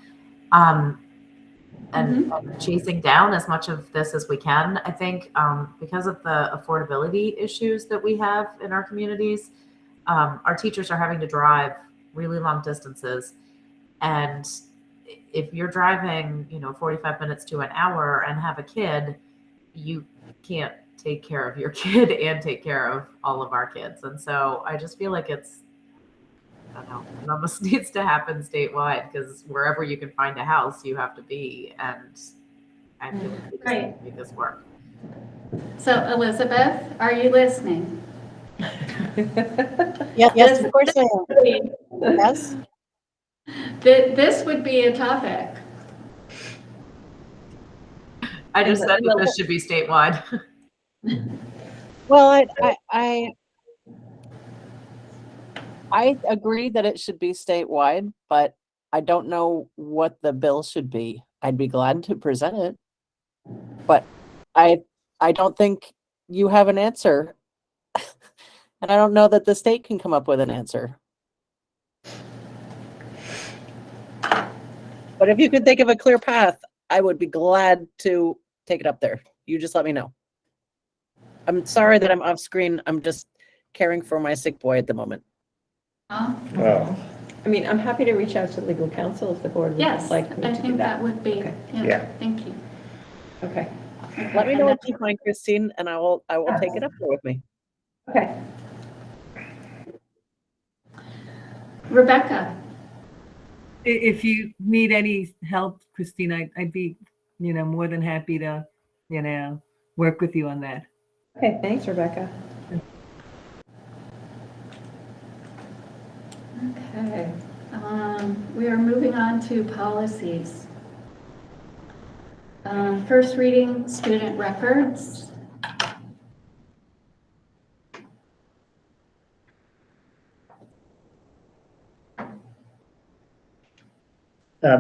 and chasing down as much of this as we can. I think because of the affordability issues that we have in our communities, our teachers are having to drive really long distances, and if you're driving, 45 minutes to an hour and have a kid, you can't take care of your kid and take care of all of our kids. And so I just feel like it almost needs to happen statewide, because wherever you can find a house, you have to be. And I feel like we just need to make this work. So Elizabeth, are you listening? Yes, of course I am. Yes. This would be a topic. I just said that this should be statewide. Well, I agree that it should be statewide, but I don't know what the bill should be. I'd be glad to present it, but I don't think you have an answer. And I don't know that the state can come up with an answer. But if you could think of a clear path, I would be glad to take it up there. You just let me know. I'm sorry that I'm off screen. I'm just caring for my sick boy at the moment. Oh, I mean, I'm happy to reach out to legal counsel if the board would Yes, like me I to do think that. that would be, Yeah. thank you. Okay. Let me know what you find, Christine, and I will take it up there with me. Okay. Rebecca. If you need any help, Christine, I'd be, more than happy to, work with you on that. Okay, thanks, Rebecca. Okay, we are moving on to policies. First reading, student records.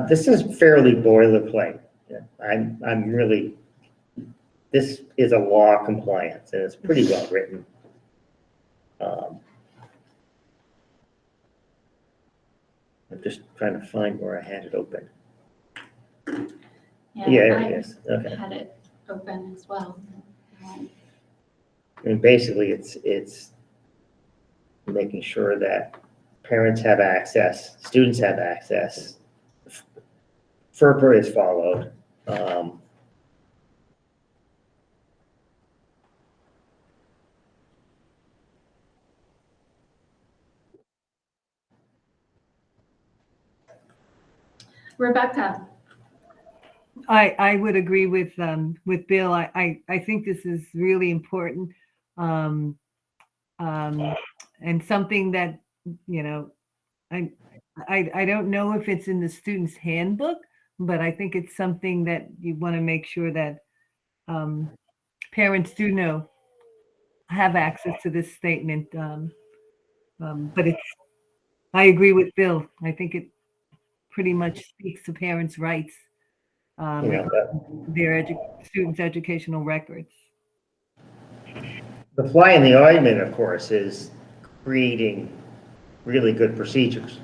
This is fairly boilerplate. I'm really, this is a law compliance, and it's pretty well written. I'm just trying to find where I had it open. Yeah, there it is. Okay. I had it open as well. And basically, it's making sure that parents have access, students have access. FERPA is followed. Rebecca. I would agree with Bill. I think this is really important, and something that I don't know if it's in the student's handbook, but I think it's something that you want to make sure that parents do have access to this statement. But I agree with Bill. I think it pretty much speaks to parents' rights. Their students' educational records. The fly in the ointment, of course, is creating really good procedures.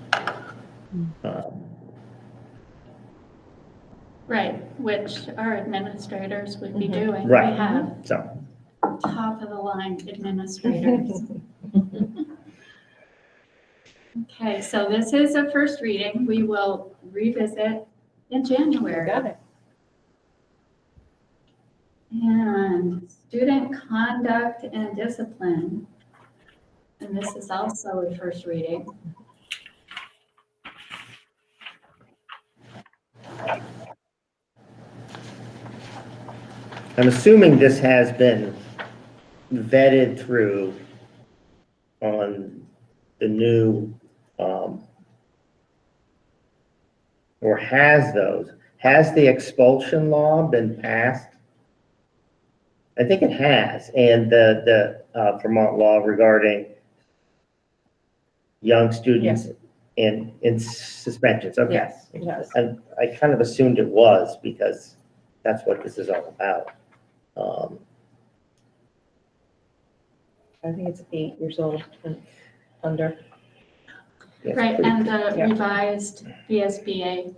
Right, which our administrators would be doing. Right. We have So, top of the line administrators. Okay, so this is a first reading. We will revisit in January. Got it. And student conduct and discipline. And this is also a first reading. I'm assuming this has been vetted through on the new, or has the expulsion law been passed? I think it has, and the Vermont law regarding young students in suspensions, okay. Yes, it has. I kind of assumed it was, because that's what this is all about. I think it's 8 years old and under. Yeah, it's Right, pretty- and the yeah. revised VSBA.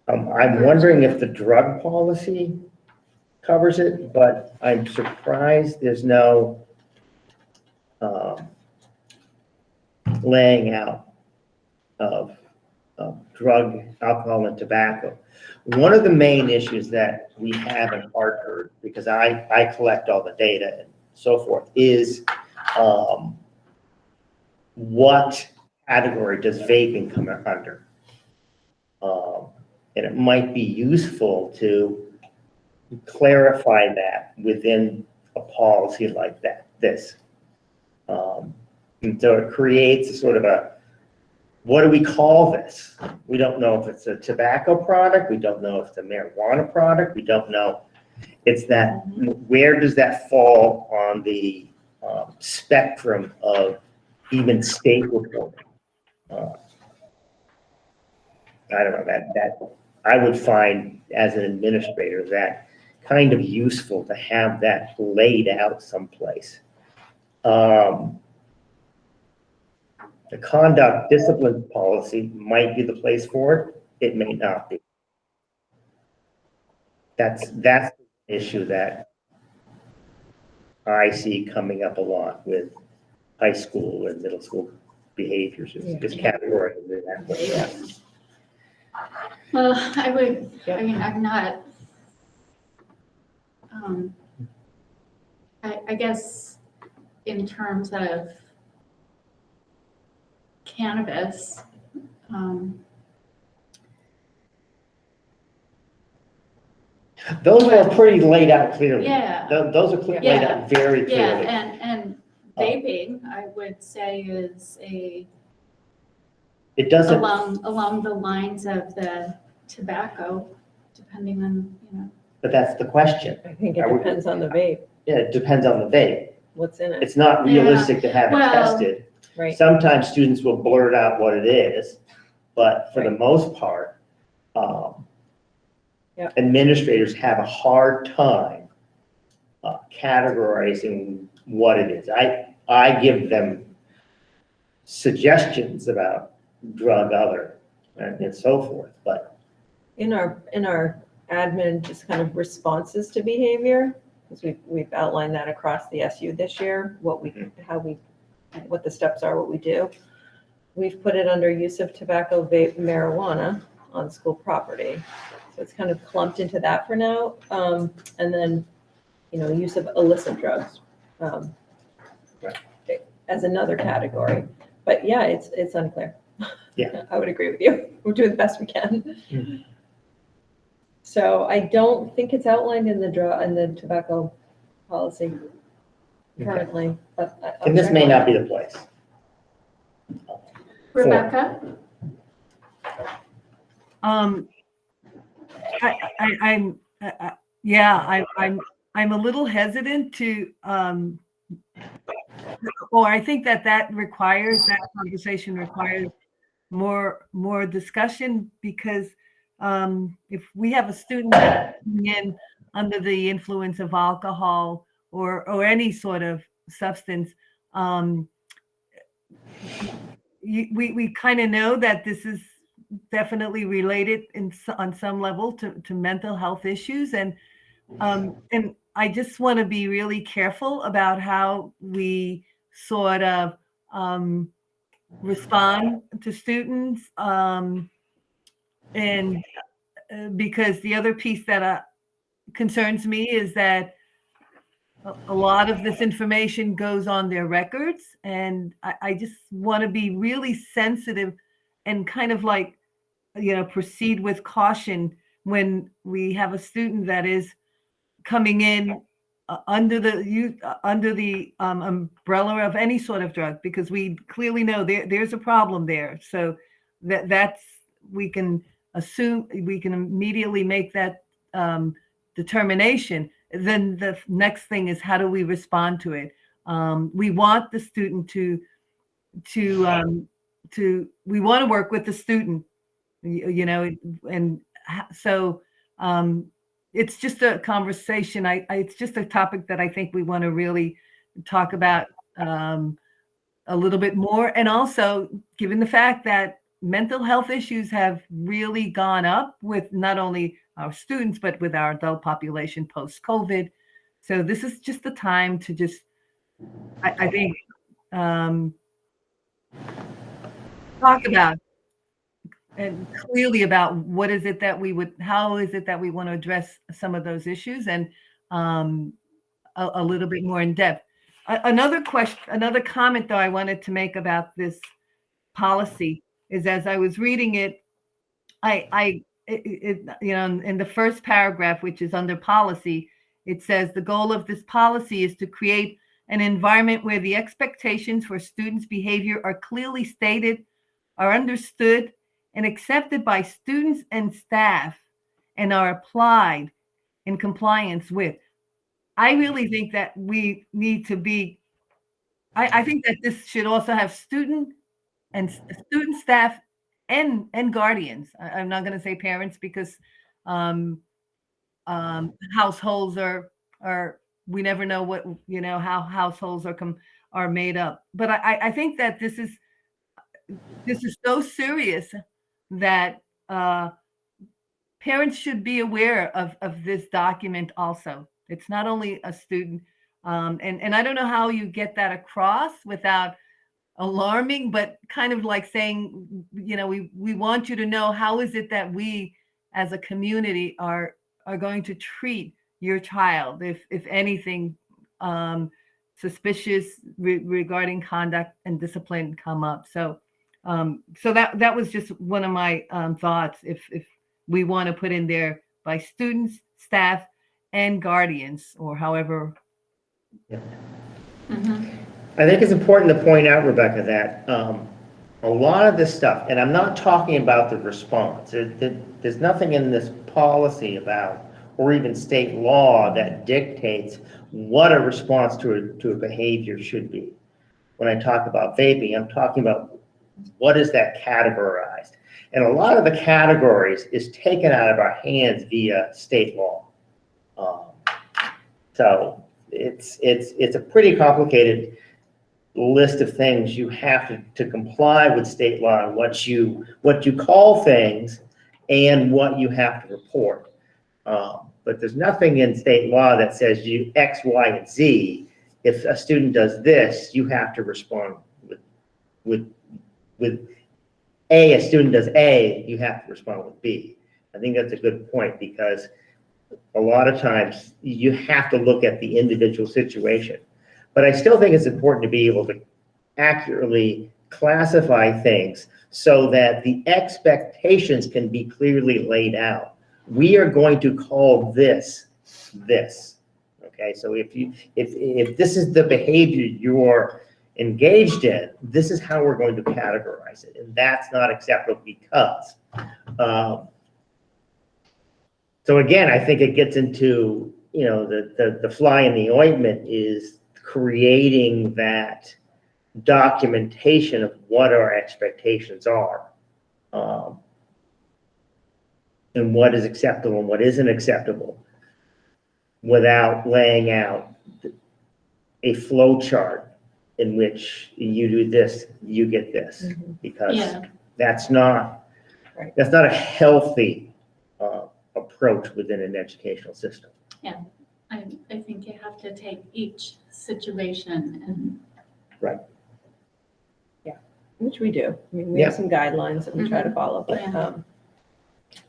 I'm wondering if the drug policy covers it, but I'm surprised there's no laying out of drug, alcohol, and tobacco. One of the main issues that we have in Hartford, because I collect all the data and so forth, is what category does vaping come under? And it might be useful to clarify that within a policy like this. And so it creates a sort of a, what do we call this? We don't know if it's a tobacco product. We don't know if it's a marijuana product. We don't know. It's that, where does that fall on the spectrum of even state reporting? I don't know, that I would find as an administrator that kind of useful to have that laid out someplace. The conduct discipline policy might be the place for it. It may not be. That's the issue that I see coming up a lot with high school and middle school behaviors, is categorized in that way. Yeah. Well, I mean, I'm not, I guess in terms of cannabis, those are pretty laid out clearly. Yeah. Those are laid out very clearly. Yeah, and vaping, I would say is It doesn't. along the lines of the tobacco, depending on, But that's the question. I think it depends on the vape, Yeah, it depends on the vape. what's in it. It's not realistic to have it Well, tested. Right. Sometimes students will blurt out what it is, but for the most part, administrators have a hard time categorizing what it is. I give them suggestions about drug, other, and so forth, but In our admin, just kind of responses to behavior, because we've outlined that across the SU this year, what the steps are, what we do. We've put it under use of tobacco, vape, marijuana on school property. So it's kind of clumped into that for now. And then, use of illicit drugs as another category. But yeah, it's unclear. Yeah. I would agree with you. We're doing the best we can. So I don't think it's outlined in the tobacco policy currently, but and this may not be the place. Rebecca? I'm a little hesitant to, or I think that conversation requires more discussion, because if we have a student that's coming in under the influence of alcohol or any sort of substance, we kind of know that this is definitely related on some level to mental health issues, and I just want to be really careful about how we sort of respond to students, and because the other piece that concerns me is that a lot of this information goes on their records, and I just want to be really sensitive and kind of like, proceed with caution when we have a student that is coming in under the umbrella of any sort of drug, because we clearly know there's a problem there. So that's, we can assume, we can immediately make that determination. Then the next thing is, how do we respond to it? We want the student we want to work with the student, and so it's just a conversation. It's just a topic that I think we want to really talk about a little bit more. And also, given the fact that mental health issues have really gone up with not only our students, but with our adult population post-COVID. So this is just the time to just, I think, talk about and clearly about what is it that how is it that we want to address some of those issues, and a little bit more in depth. Another comment though I wanted to make about this policy is, as I was reading it, in the first paragraph, which is under policy, it says the goal of this policy is to create an environment where the expectations for students' behavior are clearly stated, are understood, and accepted by students and staff, and are applied in compliance with. I really think that we need to be, I think that this should also have student, staff, and guardians. I'm not going to say parents, because households are we never know what, how households are made up. But I think that this is so serious that parents should be aware of this document also. It's not only a student, and I don't know how you get that across without alarming, but kind of like saying, we want you to know how is it that we as a community are going to treat your child if anything suspicious regarding conduct and discipline come up. So that was just one of my thoughts. If we want to put in there by students, staff, and guardians, or however. Yeah. I think it's important to point out, Rebecca, that a lot of this stuff, and I'm not talking about the response. There's nothing in this policy about, or even state law, that dictates what a response to a behavior should be. When I talk about vaping, I'm talking about what is that categorized. And a lot of the categories is taken out of our hands via state law. So it's a pretty complicated list of things you have to comply with state law, and what you call things and what you have to report. But there's nothing in state law that says you X, Y, and Z. If a student does this, you have to respond with A. A student does A, you have to respond with B. I think that's a good point, because a lot of times you have to look at the individual situation. But I still think it's important to be able to accurately classify things so that the expectations can be clearly laid out. We are going to call this. Okay, so if this is the behavior you're engaged in, this is how we're going to categorize it, and that's not acceptable because. So again, I think it gets into, the fly in the ointment is creating that documentation of what our expectations are, and what is acceptable and what isn't acceptable, without laying out a flow chart in which you do this, you get this, because that's not a healthy approach within an educational system. Yeah, I think you have to take each situation and. Right. Yeah, which we do. I mean, we have some guidelines that we try to follow, but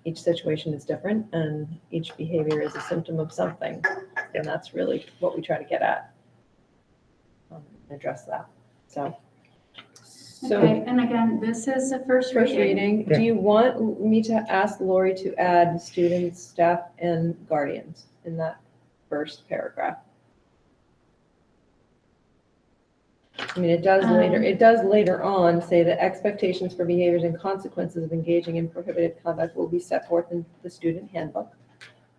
each situation is different, and each behavior is a symptom of something. And that's really what we try to get at, address that. So. Okay, and again, this is a first reading. Do you want me to ask Lori to add students, staff, and guardians in that first paragraph? I mean, it does later on say that expectations for behaviors and consequences of engaging in prohibited conduct will be set forth in the student handbook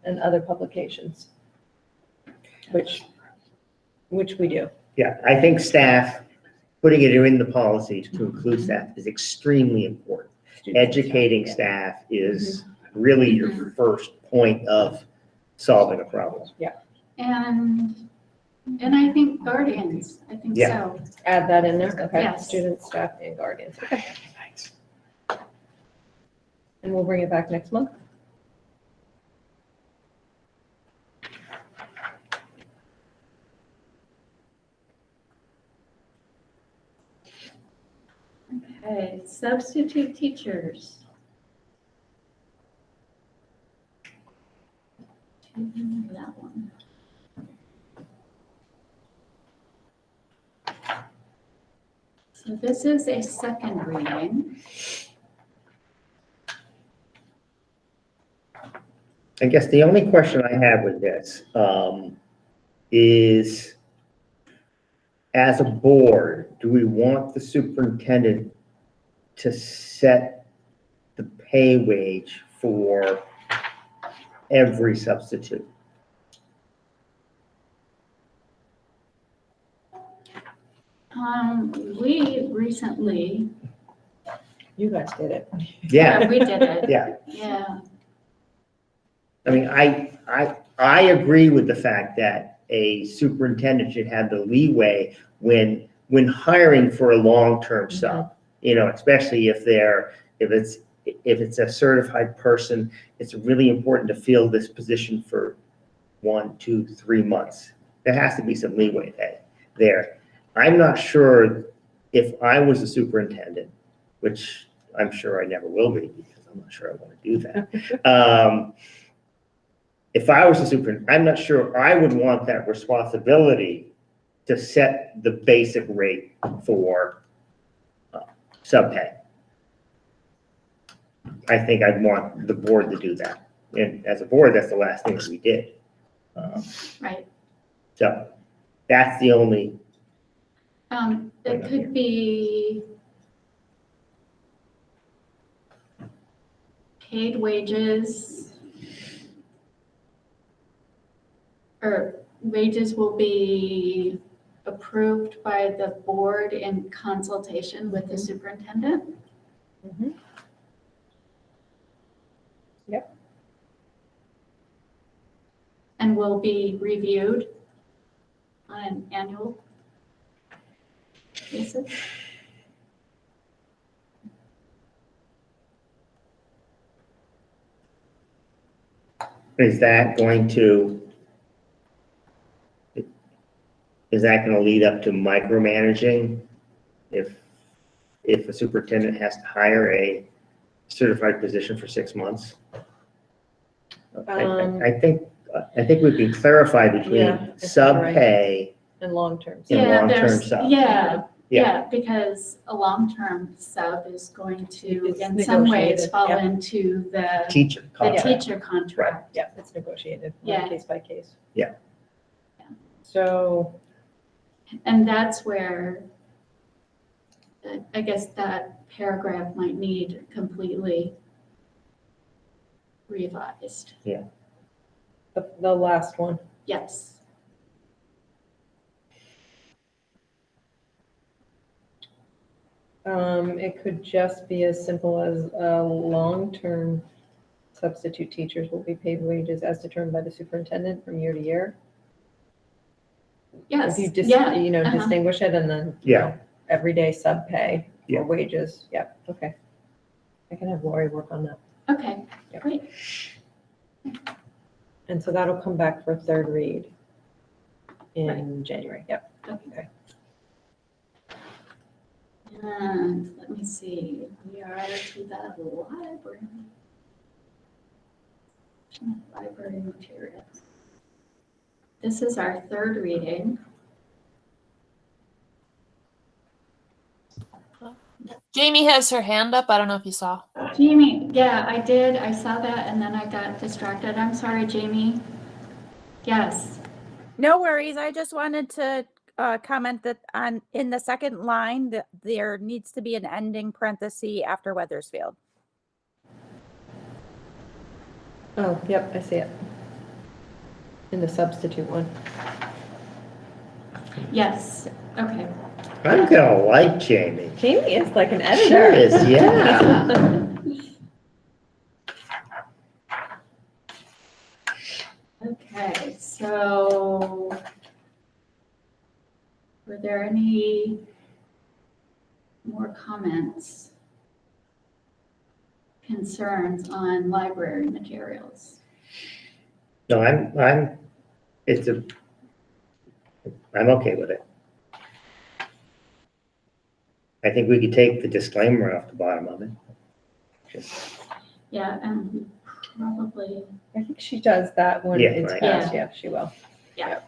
and other publications, which we do. Yeah, I think staff, putting it in the policies to include staff is extremely important. Educating staff is really your first point of solving a problem. And I think guardians, I think Yeah. so. Add that in there, okay? Yes. Students, staff, and guardians, okay. And we'll bring it back next month. Okay, substitute teachers. That one. So this is a second reading. I guess the only question I have with this is, as a board, do we want the superintendent to set the pay wage for every substitute? We recently, You guys did it. Yeah. we did it. Yeah. Yeah, I mean, I agree with the fact that a superintendent should have the leeway when hiring for a long-term sub. You know, especially if it's a certified person, it's really important to fill this position for 1, 2, 3 months. There has to be some leeway there. I'm not sure if I was a superintendent, which I'm sure I never will be, because I'm not sure I want to do that. If I was a superintendent, I'm not sure I would want that responsibility to set the basic rate for sub pay. I think I'd want the board to do that. And as a board, that's the last thing that we did. right. So that's the only, It could be paid wages, or wages will be approved by the board in consultation with the superintendent. Yep. And will be reviewed on an annual basis. is that going to lead up to micromanaging? If a superintendent has to hire a certified position for 6 months? I think we can clarify Yeah, between it's sub right. pay And long-term. and Yeah, long-term there's, sub. yeah, because a long-term sub is going to, It's in some ways, negotiated, fall yeah. into the Teacher contract. teacher contract. Yeah, it's negotiated, Yeah. case by case. Yeah. So, And that's where I guess that paragraph might need completely revised. the last one. Yes. It could just be as simple as long-term substitute teachers will be paid wages as determined by the superintendent from year to year. Yes. If you Yeah. Uh-huh. distinguish it and then, Yeah. everyday sub pay Yeah. or wages, yeah, okay. I can have Lori work on that. Okay, Yeah. great. And so that'll come back for third read in January, yep. Okay. And let me see, we are to the library. Library materials. This is our third reading. Jamie has her hand up. I don't know if you saw. Jamie, yeah, I did. I saw that and then I got distracted. I'm sorry, Jamie. Yes. No worries. I just wanted to comment that in the second line that there needs to be an ending parenthesis after Weathersfield. Oh, yep, I see it. In the substitute one. Yes. Okay. I'm gonna like Jamie. Jamie is like an She editor. is, yeah. Okay, so were there any more comments, concerns on library materials? No, I'm okay with it. I think we could take the disclaimer off the bottom of it. Just, Yeah, and probably, I think she does that when Yeah, it's right. passed. Yeah, she will. yeah.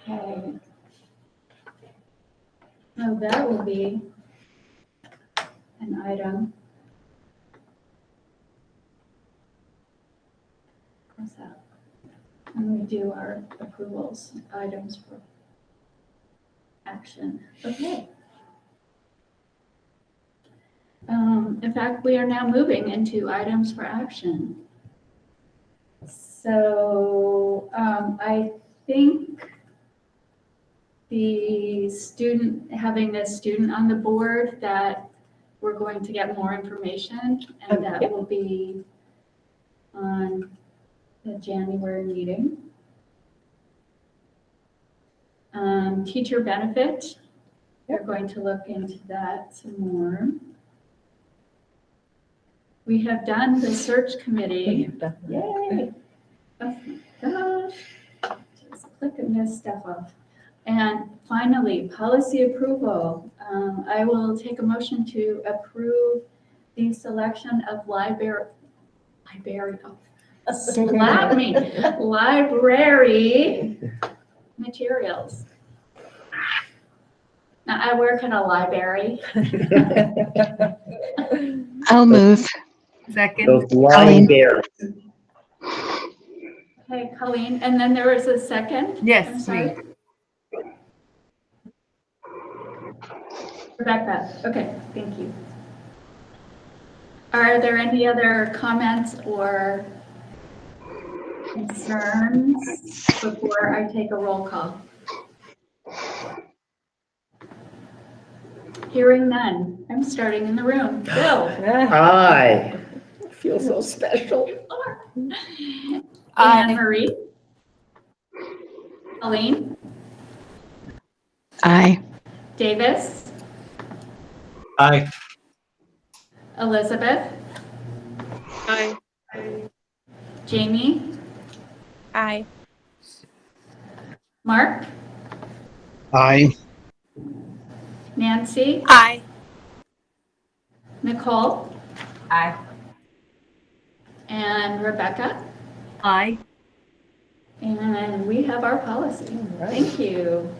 Okay. So that will be an item. What's that? When we do our approvals, items for action. Okay. In fact, we are now moving into items for action. So I think the student, having a student on the board, that we're going to get more information, and that will be on the January meeting. Teacher benefit, we're going to look into that some more. We have done the search committee. Yay! Oh my gosh. Just clicking this stuff off. And finally, policy approval. I will take a motion to approve the selection of library materials. Now, I work in a library. I'll move. Second. those lying bears. Okay, Colleen, and then there was a second? I'm Yes, sorry. me. Rebecca, okay, thank you. Are there any other comments or concerns before I take a roll call? Hearing none. I'm starting in the room. Bill? Aye. Feel so special. Anne Marie? Colleen? Aye. Davis? Aye. Elizabeth? Aye. Jamie? Aye. Mark? Aye. Nancy? Aye. Nicole? Aye. And Rebecca? Aye. And we have our policy. Thank you.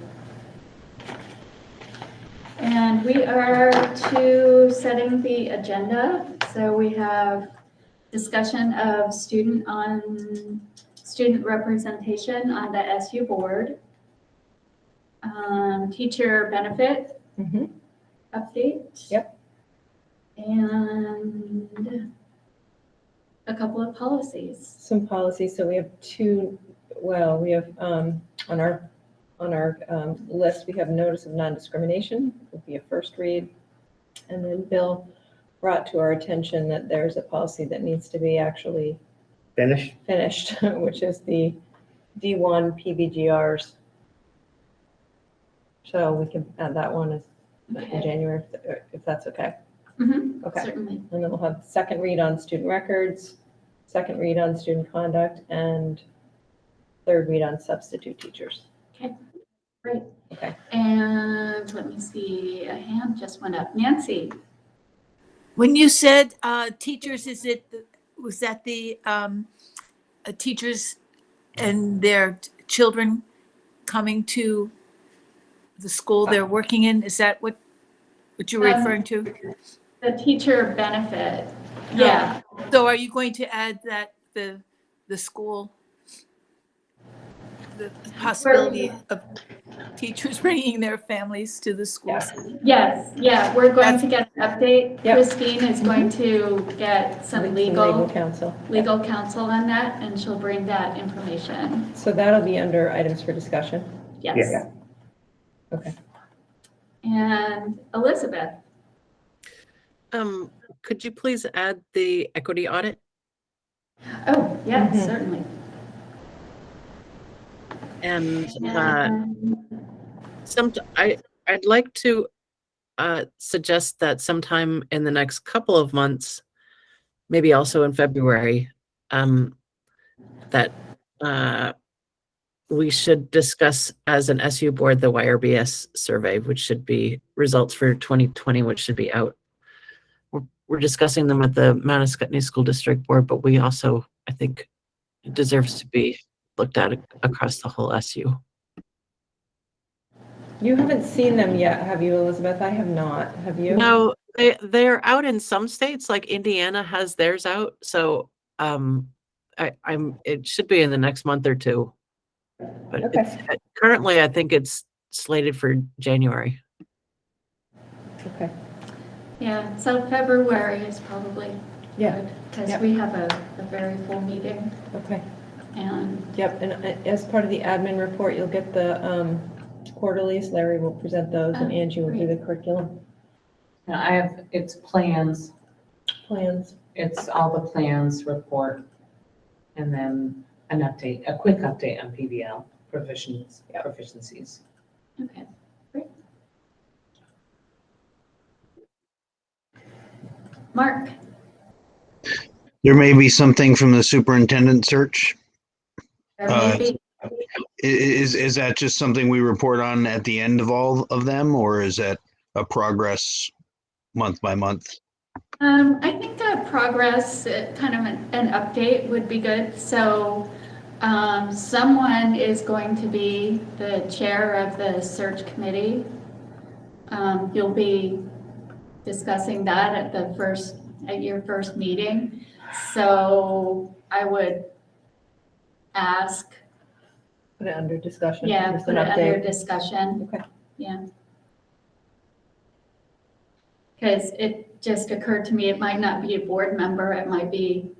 And we are to setting the agenda. So we have discussion of student representation on the SU board. Teacher benefit update. Yep. And a couple of policies. Some policies. So we have two, well, we have on our list, we have notice of non-discrimination, would be a first read. And then Bill brought to our attention that there's a policy that needs to be actually Finished? finished, which is the D1 PBGRs. So we can add that one as in January, if that's okay. Okay. Certainly. And then we'll have second read on student records, second read on student conduct, and third read on substitute teachers. Okay, great. Okay. And let me see, a hand just went up. Nancy? When you said teachers, was that the teachers and their children coming to the school they're working in? Is that what you're referring to? The teacher benefit. Yeah. So are you going to add that the school, the possibility of teachers bringing their families to the schools? Yes, yeah, we're going to get an update. Christine is going to get some legal counsel on that, and she'll bring that information. So that'll be under items for discussion? Yes. Yeah. Okay. And Elizabeth? Could you please add the equity audit? Oh, yes, Mhm. certainly. And And I'd like to suggest that sometime in the next couple of months, maybe also in February, that we should discuss as an SU board the YRBS survey, which should be results for 2020, which should be out. We're discussing them at the Mount Escutney School District Board, but we also, I think, it deserves to be looked at across the whole SU. You haven't seen them yet, have you, Elizabeth? I have not. Have you? No, they're out in some states, like Indiana has theirs out. So it should be in the next month or two. But Okay. Currently, I think it's slated for January. Okay. yeah, so February is probably Yeah. good because Yep. we have a very full meeting Okay. and Yep, and as part of the admin report, you'll get the quarterlies. Larry will present those and Oh, Angie will do great. the curriculum It's plans, plans. it's all the plans report, and then an update, a quick update on PBL proficiencies. okay, great. Mark, There may be something from the superintendent search. there may be, Is that just something we report on at the end of all of them, or is that a progress month by month? I think a progress, kind of an update would be good. So someone is going to be the chair of the search committee. You'll be discussing that at your first meeting. So I would ask, Put it under discussion. yeah, just put an it under update. discussion. Okay. Yeah. Because it just occurred to me, it might not be a board member, it might be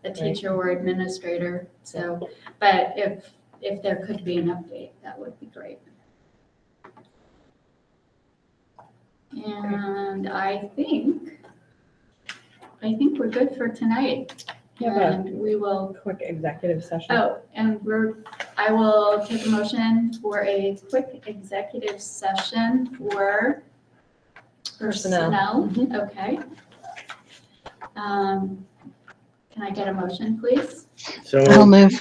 a teacher or administrator. So, but if there could be an update, that would be great. And I think we're good for tonight. How about And we will, quick executive session? and I will take a motion for a quick executive session for Personnel. Okay. Can I get a motion, please? So, I'll move.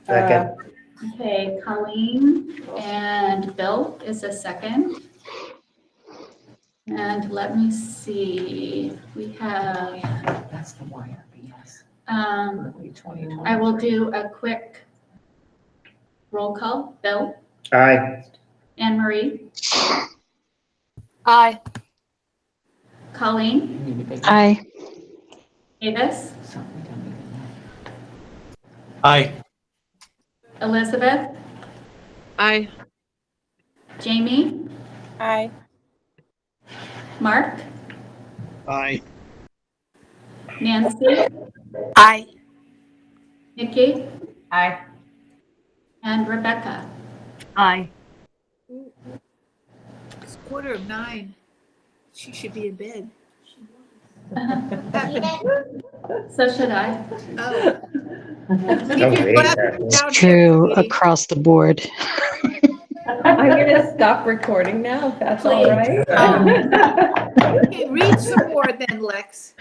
second, Okay, Colleen and Bill is a second. And let me see, we have, That's the YRBS. early 2020. I will do a quick roll call. Bill, aye. Anne Marie, Aye. Colleen, Aye. Davis, Aye. Elizabeth, Aye. Jamie, Aye. Mark, Aye. Nancy, Aye. Nikki, Aye. and Rebecca. Aye. It's 8:45. She should be in bed. So should I. Oh. Sounds great, actually. It's true across the board. I'm gonna stop recording now, if that's all Please. right. Okay, read some more then, Lex.